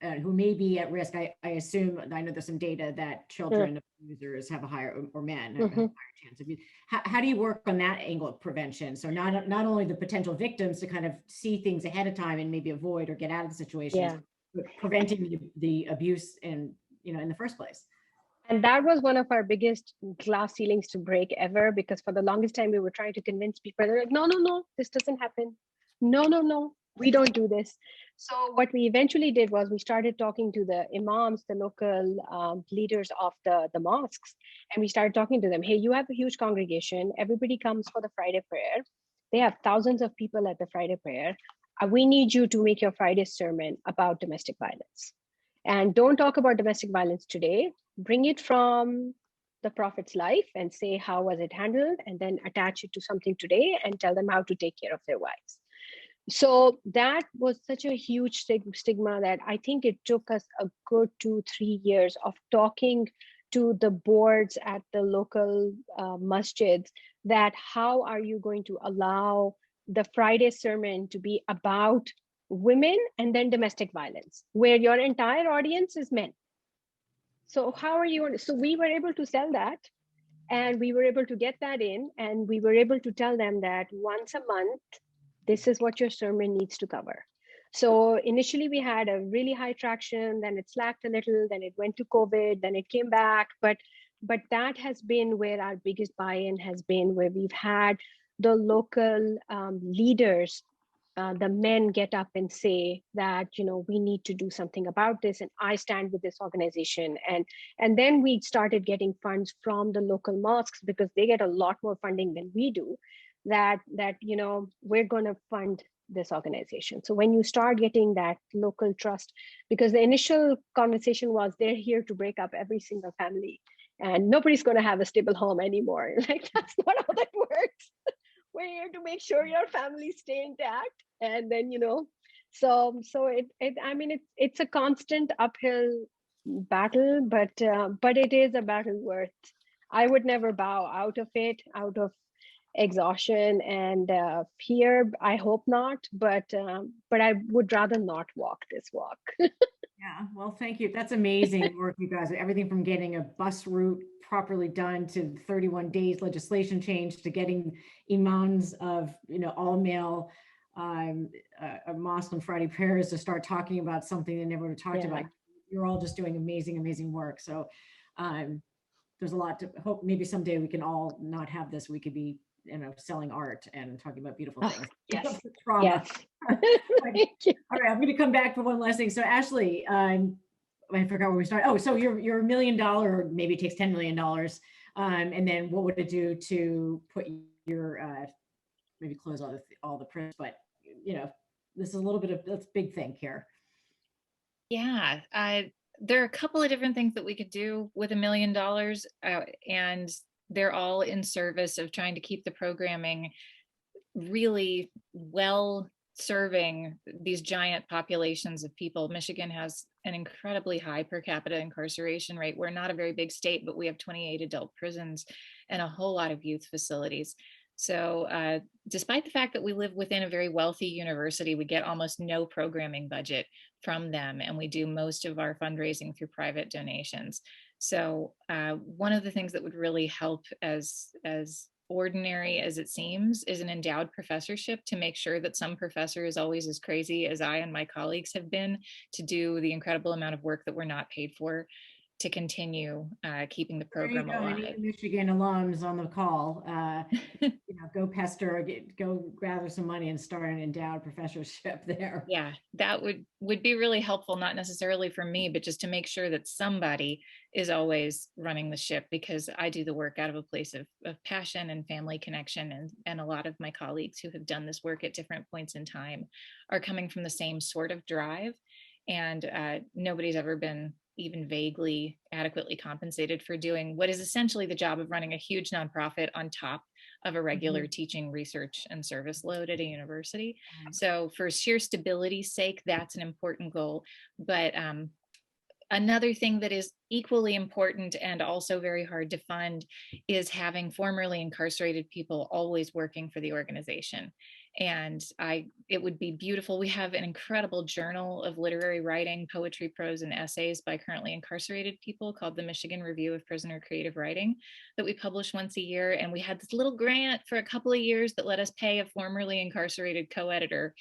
who may be at risk? I assume, I know there's some data that children of users have a higher, or men have a higher chance of use. How do you work on that angle of prevention? So not only the potential victims to kind of see things ahead of time and maybe avoid or get out of the situation, but preventing the abuse in the first place. And that was one of our biggest glass ceilings to break ever, because for the longest time we were trying to convince people. They're like, no, this doesn't happen. No, we don't do this. So what we eventually did was we started talking to the imams, the local leaders of the mosques, and we started talking to them. Hey, you have a huge congregation. Everybody comes for the Friday prayer. They have thousands of people at the Friday prayer. We need you to make your Friday sermon about domestic violence. And don't talk about domestic violence today. Bring it from the Prophet's life and say, how was it handled? And then attach it to something today and tell them how to take care of their wives. So that was such a huge stigma that I think it took us a good 2-3 years of talking to the boards at the local masjids that how are you going to allow the Friday sermon to be about women and then domestic violence, where your entire audience is men. So how are you? So we were able to sell that, and we were able to get that in, and we were able to tell them that once a month, this is what your sermon needs to cover. So initially we had a really high traction, then it slacked a little, then it went to COVID, then it came back. But that has been where our biggest buy-in has been, where we've had the local leaders, the men get up and say that, we need to do something about this, and I stand with this organization. And then we started getting funds from the local mosques, because they get a lot more funding than we do, that we're going to fund this organization. So when you start getting that local trust, because the initial conversation was they're here to break up every single family and nobody's going to have a stable home anymore. Like, that's not how that works. We're here to make sure your families stay intact. And then, so it's a constant uphill battle, but it is a battle worth. I would never bow out of it, out of exhaustion and fear. I hope not, but I would rather not walk this walk. Yeah, well, thank you. That's amazing work, you guys. Everything from getting a bus route properly done to 31 days legislation change to getting imams of all male Muslim Friday prayers to start talking about something they never talked about. You're all just doing amazing work. So there's a lot to hope. Maybe someday we can all not have this. We could be selling art and talking about beautiful things. Yes. Trauma. Yes. All right, I'm going to come back for one last thing. So Ashley, I forgot where we started. Oh, so you're $1 million, or maybe it takes $10 million. And then what would it do to put your, maybe close all the prisons, but you know, this is a little bit of, that's big thing here. Yeah, there are a couple of different things that we could do with $1 million, and they're all in service of trying to keep the programming really well serving these giant populations of people. Michigan has an incredibly high per capita incarceration rate. We're not a very big state, but we have 28 adult prisons and a whole lot of youth facilities. So despite the fact that we live within a very wealthy university, we get almost no programming budget from them, and we do most of our fundraising through private donations. So one of the things that would really help, as ordinary as it seems, is an endowed professorship, to make sure that some professor is always as crazy as I and my colleagues have been to do the incredible amount of work that we're not paid for, to continue keeping the program alive. Any Michigan alums on the call, go pester, go gather some money and start an endowed professorship there. Yeah, that would be really helpful, not necessarily for me, but just to make sure that somebody is always running the ship, because I do the work out of a place of passion and family connection. And a lot of my colleagues who have done this work at different points in time are coming from the same sort of drive. And nobody's ever been even vaguely adequately compensated for doing what is essentially the job of running a huge nonprofit on top of a regular teaching, research, and service load at a university. So for sheer stability's sake, that's an important goal. But another thing that is equally important and also very hard to fund is having formerly incarcerated people always working for the organization. And it would be beautiful. We have an incredible journal of literary writing, poetry, prose, and essays by currently incarcerated people called the Michigan Review of Prisoner Creative Writing that we publish once a year. And we had this little grant for a couple of years that let us pay a formerly incarcerated co-editor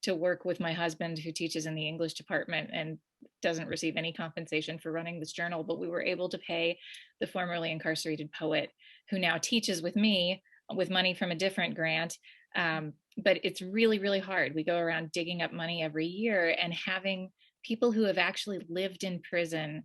to work with my husband, who teaches in the English department and doesn't receive any compensation for running this journal. But we were able to pay the formerly incarcerated poet, who now teaches with me with money from a different grant. But it's really, really hard. We go around digging up money every year, and having people who have actually lived in prison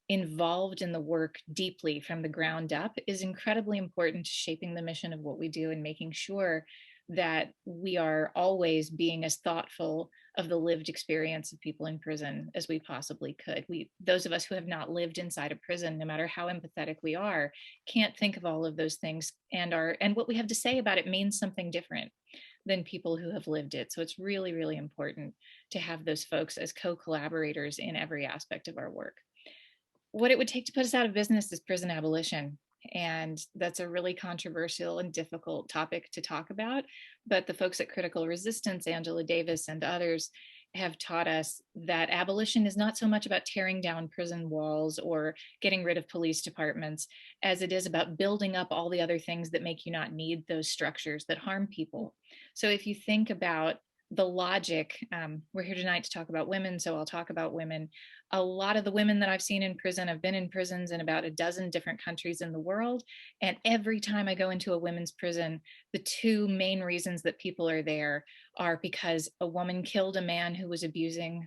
involved in the work deeply from the ground up is incredibly important to shaping the mission of what we do, and making sure that we are always being as thoughtful of the lived experience of people in prison as we possibly could. Those of us who have not lived inside a prison, no matter how empathetic we are, can't think of all of those things, and what we have to say about it means something different than people who have lived it. So it's really, really important to have those folks as co-collaborators in every aspect of our work. What it would take to put us out of business is prison abolition. And that's a really controversial and difficult topic to talk about. But the folks at Critical Resistance, Angela Davis and others, have taught us that abolition is not so much about tearing down prison walls or getting rid of police departments as it is about building up all the other things that make you not need those structures that harm people. So if you think about the logic, we're here tonight to talk about women, so I'll talk about women. A lot of the women that I've seen in prison have been in prisons in about a dozen different countries in the world. And every time I go into a women's prison, the two main reasons that people are there are because a woman killed a man who was abusing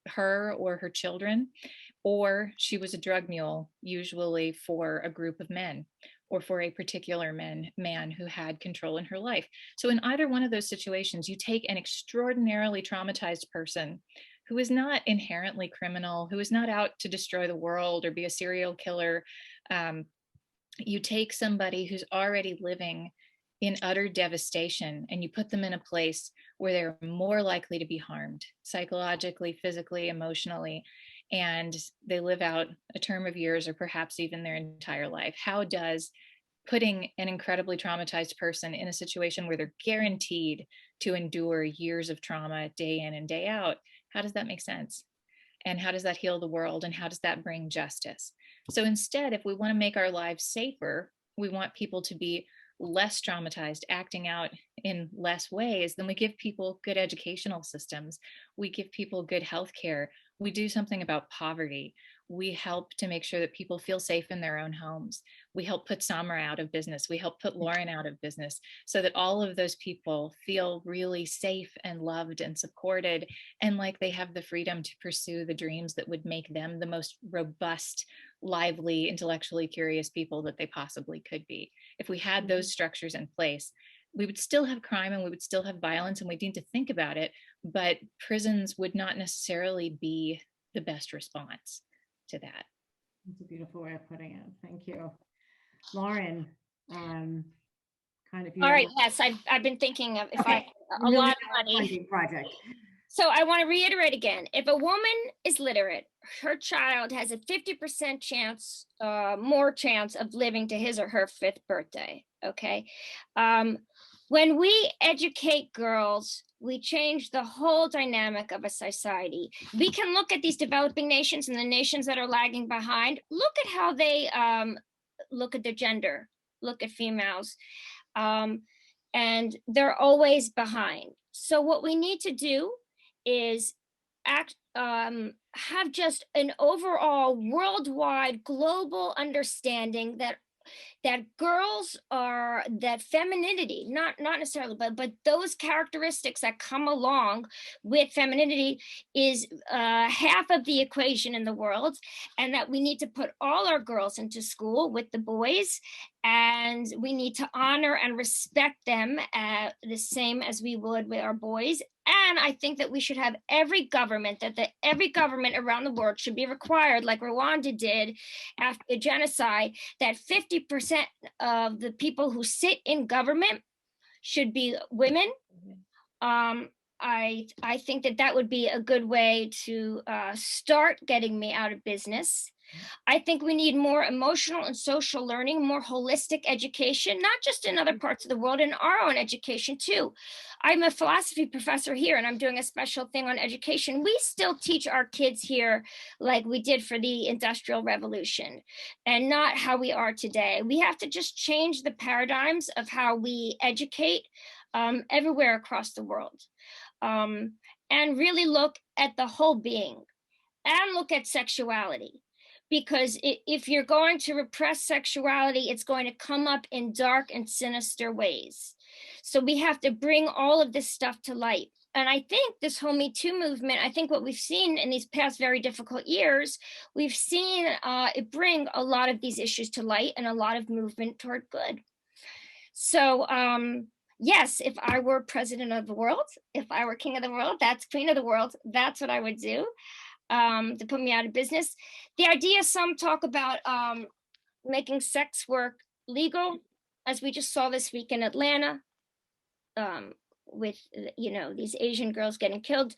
her or her children, or she was a drug mule, usually for a group of men, or for a particular man who had control in her life. So in either one of those situations, you take an extraordinarily traumatized person who is not inherently criminal, who is not out to destroy the world or be a serial killer. You take somebody who's already living in utter devastation, and you put them in a place where they're more likely to be harmed psychologically, physically, emotionally, and they live out a term of years or perhaps even their entire life. How does putting an incredibly traumatized person in a situation where they're guaranteed to endure years of trauma day in and day out, how does that make sense? And how does that heal the world? And how does that bring justice? So instead, if we want to make our lives safer, we want people to be less traumatized, acting out in less ways, then we give people good educational systems. We give people good health care. We do something about poverty. We help to make sure that people feel safe in their own homes. We help put Samra out of business. We help put Lauren out of business so that all of those people feel really safe and loved and supported and like they have the freedom to pursue the dreams that would make them the most robust, lively, intellectually curious people that they possibly could be. If we had those structures in place, we would still have crime and we would still have violence and we need to think about it, but prisons would not necessarily be the best response to that. That's a beautiful way of putting it. Thank you. Lauren, kind of. All right, yes, I've been thinking of a lot of money. Project. So I want to reiterate again, if a woman is literate, her child has a 50% chance, more chance of living to his or her 5th birthday, okay? When we educate girls, we change the whole dynamic of a society. We can look at these developing nations and the nations that are lagging behind. Look at how they look at their gender, look at females, and they're always behind. So what we need to do is have just an overall worldwide global understanding that girls are, that femininity, not necessarily, but those characteristics that come along with femininity is half of the equation in the world, and that we need to put all our girls into school with the boys, and we need to honor and respect them the same as we would with our boys. And I think that we should have every government around the world should be required, like Rwanda did after the genocide, that 50% of the people who sit in government should be women. I think that would be a good way to start getting me out of business. I think we need more emotional and social learning, more holistic education, not just in other parts of the world, in our own education too. I'm a philosophy professor here and I'm doing a special thing on education. We still teach our kids here like we did for the Industrial Revolution and not how we are today. We have to just change the paradigms of how we educate everywhere across the world, and really look at the whole being and look at sexuality. Because if you're going to repress sexuality, it's going to come up in dark and sinister ways. So we have to bring all of this stuff to light. And I think this whole Me Too movement, I think what we've seen in these past very difficult years, we've seen it bring a lot of these issues to light and a lot of movement toward good. So yes, if I were president of the world, if I were king of the world, that's queen of the world, that's what I would do. To put me out of business. The idea, some talk about making sex work legal, as we just saw this week in Atlanta, with these Asian girls getting killed.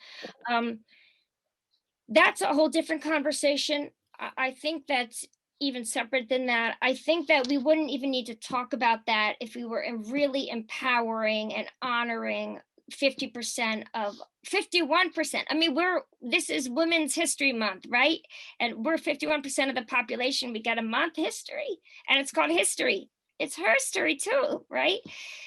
That's a whole different conversation. I think that's even separate than that. I think that we wouldn't even need to talk about that if we were really empowering and honoring 51%. I mean, this is Women's History Month, right? And we're 51% of the population. We got a month history, and it's called history. It's her story too, right?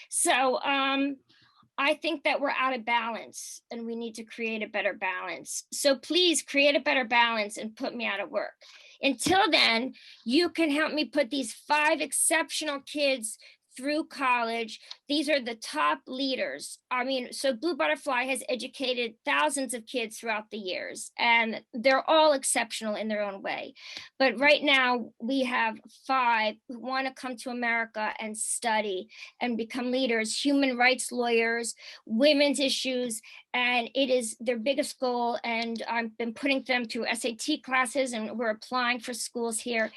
So I think that we're out of balance and we need to create a better balance. So please create a better balance and put me out of work. Until then, you can help me put these 5 exceptional kids through college. These are the top leaders. I mean, so Blue Butterfly has educated thousands of kids throughout the years, and they're all exceptional in their own way. But right now we have 5 who want to come to America and study and become leaders, human rights lawyers, women's issues, and it is their biggest goal. And I've been putting them through SAT classes, and we're applying for schools here.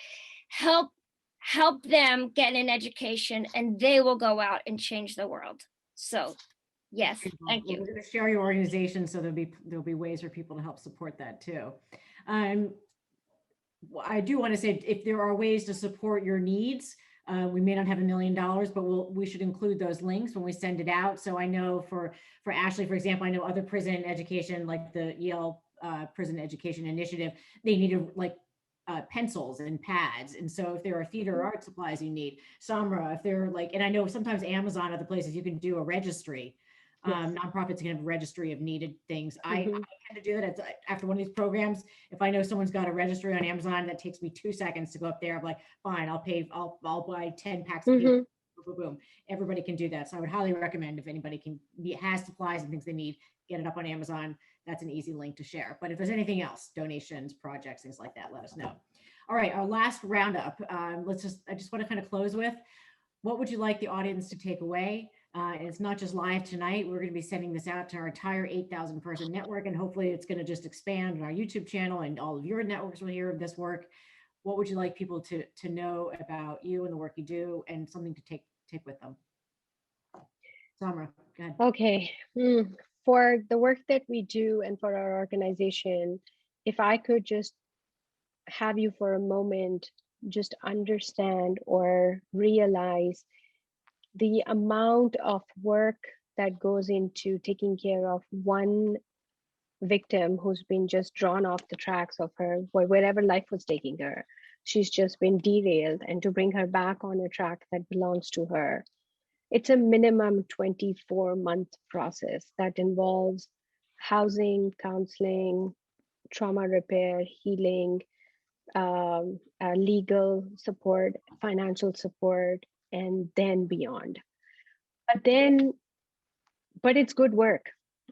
Help them get an education, and they will go out and change the world. So yes, thank you. We're going to share your organization, so there'll be ways for people to help support that too. I do want to say, if there are ways to support your needs, we may not have $1 million, but we should include those links when we send it out. So I know for Ashley, for example, I know other prison education, like the Yale Prison Education Initiative, they need to pencils and pads. And so if there are theater or art supplies you need, Samra, if they're and I know sometimes Amazon, other places, you can do a registry Yes. Nonprofits can have a registry of needed things. I Mm-hmm. tend to do that. It's after one of these programs. If I know someone's got a registry on Amazon, that takes me 2 seconds to go up there. I'm like, fine, I'll buy 10 packs of paper. Mm-hmm. Boom, boom, boom. Everybody can do that. So I would highly recommend if anybody has supplies and things they need, get it up on Amazon. That's an easy link to share. But if there's anything else, donations, projects, things like that, let us know. All right, our last roundup. I just want to kind of close with, what would you like the audience to take away? And it's not just live tonight. We're going to be sending this out to our entire 8,000 person network, and hopefully it's going to just expand on our YouTube channel, and all of your networks will hear of this work. What would you like people to know about you and the work you do, and something to take with them? Samra, go ahead. Okay. For the work that we do and for our organization, if I could just have you for a moment just understand or realize the amount of work that goes into taking care of one victim who's been just drawn off the tracks of her, wherever life was taking her. She's just been derailed, and to bring her back on a track that belongs to her, it's a minimum 24-month process that involves housing, counseling, trauma repair, healing, legal support, financial support, and then beyond. But it's good work,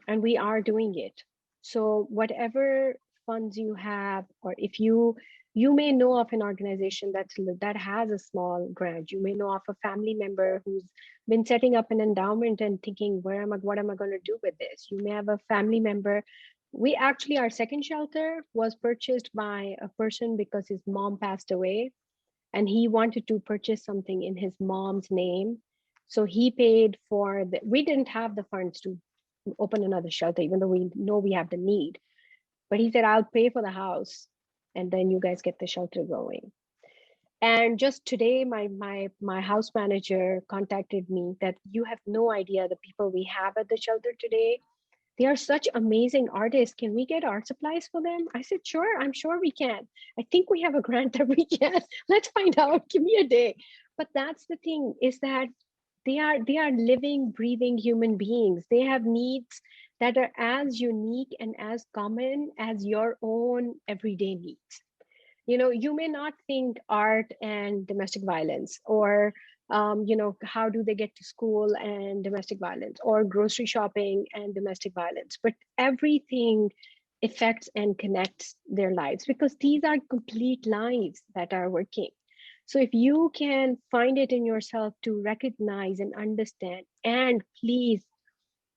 and we are doing it. So whatever funds you have, or if you may know of an organization that has a small grant, you may know of a family member who's been setting up an endowment and thinking, what am I going to do with this? You may have a family member. We actually, our second shelter was purchased by a person because his mom passed away, and he wanted to purchase something in his mom's name. So he paid for we didn't have the funds to open another shelter, even though we know we have the need. But he said, I'll pay for the house, and then you guys get the shelter going. And just today, my house manager contacted me that you have no idea the people we have at the shelter today. They are such amazing artists. Can we get art supplies for them? I said, sure, I'm sure we can. I think we have a grant that we can. Let's find out. Give me a day. But that's the thing, is that they are living, breathing human beings. They have needs that are as unique and as common as your own everyday needs. You may not think art and domestic violence, or how do they get to school and domestic violence, or grocery shopping and domestic violence, but everything affects and connects their lives, because these are complete lives that are working. So if you can find it in yourself to recognize and understand, and please,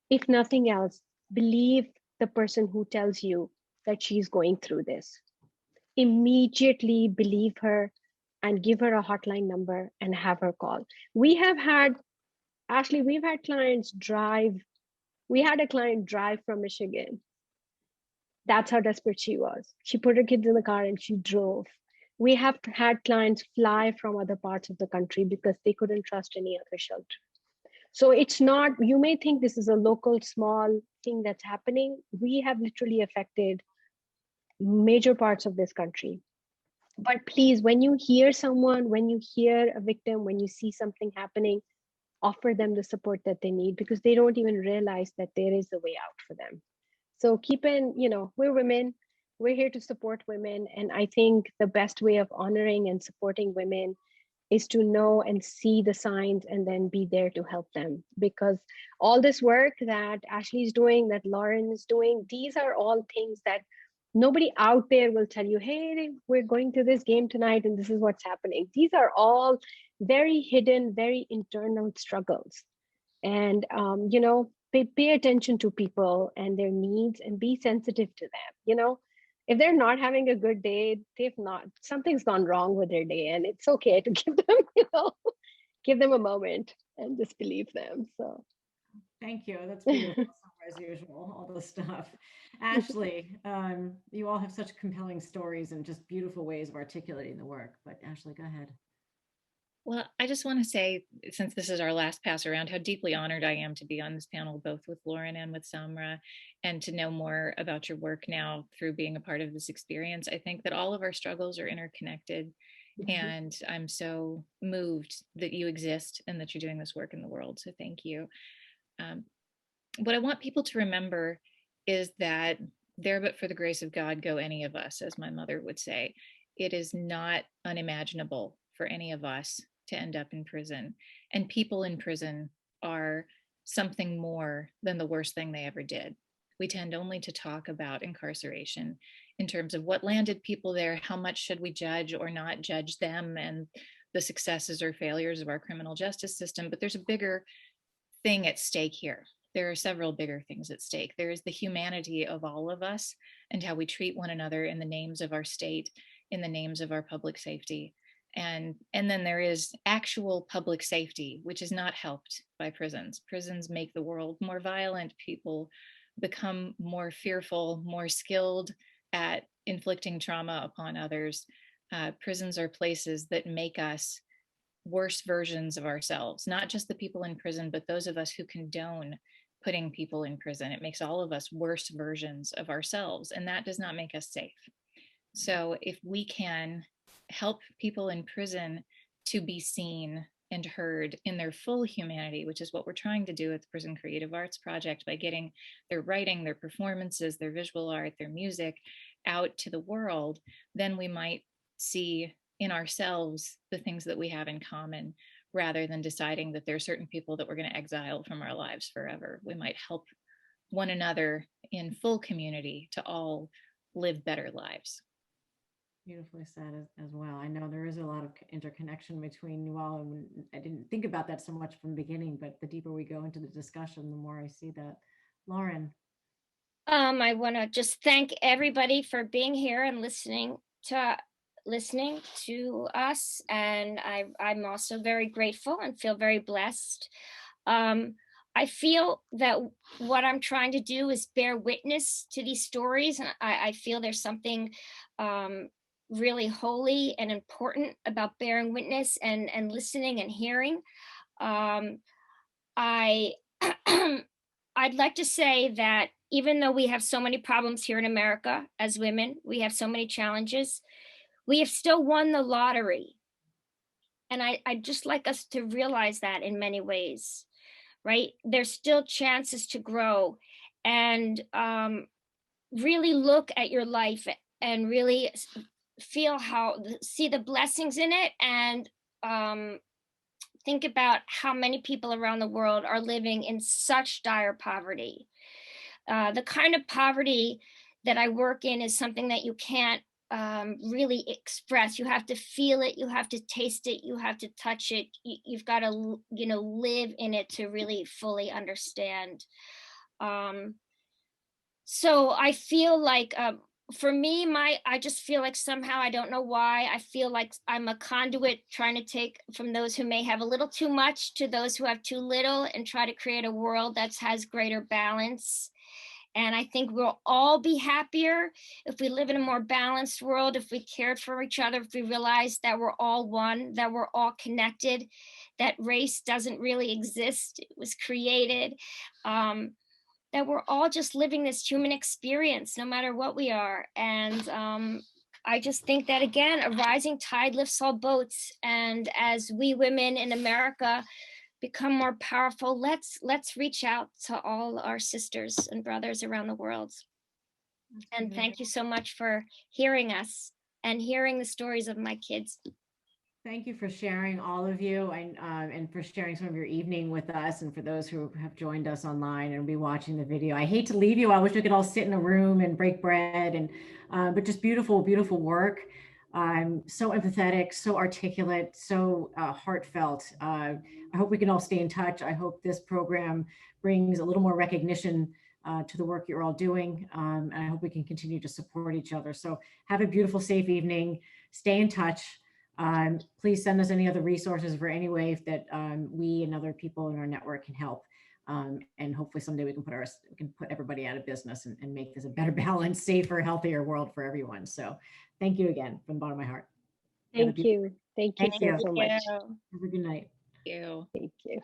if nothing else, believe the person who tells you that she's going through this. Immediately believe her and give her a hotline number and have her call. We've had clients drive. We had a client drive from Michigan. That's how desperate she was. She put her kids in the car and she drove. We have had clients fly from other parts of the country because they couldn't trust any other shelter. So it's not, you may think this is a local small thing that's happening. We have literally affected major parts of this country. But please, when you hear someone, when you hear a victim, when you see something happening, offer them the support that they need, because they don't even realize that there is a way out for them. So we're women, we're here to support women. And I think the best way of honoring and supporting women is to know and see the signs and then be there to help them. Because all this work that Ashley is doing, that Lauren is doing, these are all things that nobody out there will tell you, hey, we're going to this game tonight and this is what's happening. These are all very hidden, very internal struggles. And, pay attention to people and their needs and be sensitive to them. If they're not having a good day, something's gone wrong with their day, and it's okay to give them, give them a moment and just believe them. So thank you. That's beautiful. As usual, all the stuff. Ashley, you all have such compelling stories and just beautiful ways of articulating the work. But Ashley, go ahead. Well, I just want to say, since this is our last pass around, how deeply honored I am to be on this panel, both with Lauren and with Samra, and to know more about your work now through being a part of this experience. I think that all of our struggles are interconnected, and I'm so moved that you exist and that you're doing this work in the world. So thank you. what I want people to remember is that there but for the grace of God go any of us, as my mother would say. It is not unimaginable for any of us to end up in prison. And people in prison are something more than the worst thing they ever did. We tend only to talk about incarceration in terms of what landed people there, how much should we judge or not judge them, and the successes or failures of our criminal justice system. But there's a bigger thing at stake here. There are several bigger things at stake. There is the humanity of all of us and how we treat one another in the names of our state, in the names of our public safety. And then there is actual public safety, which is not helped by prisons. Prisons make the world more violent. People become more fearful, more skilled at inflicting trauma upon others. Prisons are places that make us worse versions of ourselves, not just the people in prison, but those of us who condone putting people in prison. It makes all of us worse versions of ourselves, and that does not make us safe. So if we can help people in prison to be seen and heard in their full humanity, which is what we're trying to do at the Prison Creative Arts Project by getting their writing, their performances, their visual art, their music out to the world, then we might see in ourselves the things that we have in common, rather than deciding that there are certain people that we're going to exile from our lives forever. We might help one another in full community to all live better lives. Beautifully said as well. I know there is a lot of interconnection between you all, and I didn't think about that so much from the beginning, but the deeper we go into the discussion, the more I see that. Lauren. I want to just thank everybody for being here and listening to us, and I'm also very grateful and feel very blessed. I feel that what I'm trying to do is bear witness to these stories, and I feel there's something really holy and important about bearing witness and listening and hearing. I I'd like to say that even though we have so many problems here in America as women, we have so many challenges, we have still won the lottery. And I'd just like us to realize that in many ways, right? There's still chances to grow, and really look at your life and really feel see the blessings in it, and think about how many people around the world are living in such dire poverty. The kind of poverty that I work in is something that you can't really express. You have to feel it, you have to taste it, you have to touch it. You've got to, live in it to really fully understand. So I feel like, for me, I just feel like somehow, I don't know why, I feel like I'm a conduit trying to take from those who may have a little too much to those who have too little, and try to create a world that has greater balance. And I think we'll all be happier if we live in a more balanced world, if we cared for each other, if we realize that we're all one, that we're all connected, that race doesn't really exist, it was created. That we're all just living this human experience, no matter what we are. And I just think that, again, a rising tide lifts all boats. And as we women in America become more powerful, let's reach out to all our sisters and brothers around the world. And thank you so much for hearing us and hearing the stories of my kids. Thank you for sharing, all of you, and for sharing some of your evening with us, and for those who have joined us online and will be watching the video. I hate to leave you. I wish we could all sit in a room and break bread, and but just beautiful, beautiful work. So empathetic, so articulate, so heartfelt. I hope we can all stay in touch. I hope this program brings a little more recognition to the work you're all doing. And I hope we can continue to support each other. So have a beautiful, safe evening. Stay in touch. Please send us any other resources for any way that we and other people in our network can help. And hopefully someday we can put everybody out of business and make this a better balanced, safer, healthier world for everyone. So thank you again from the bottom of my heart. Thank you. Thank you Thank you so much. Have a good night. Thank you. Thank you.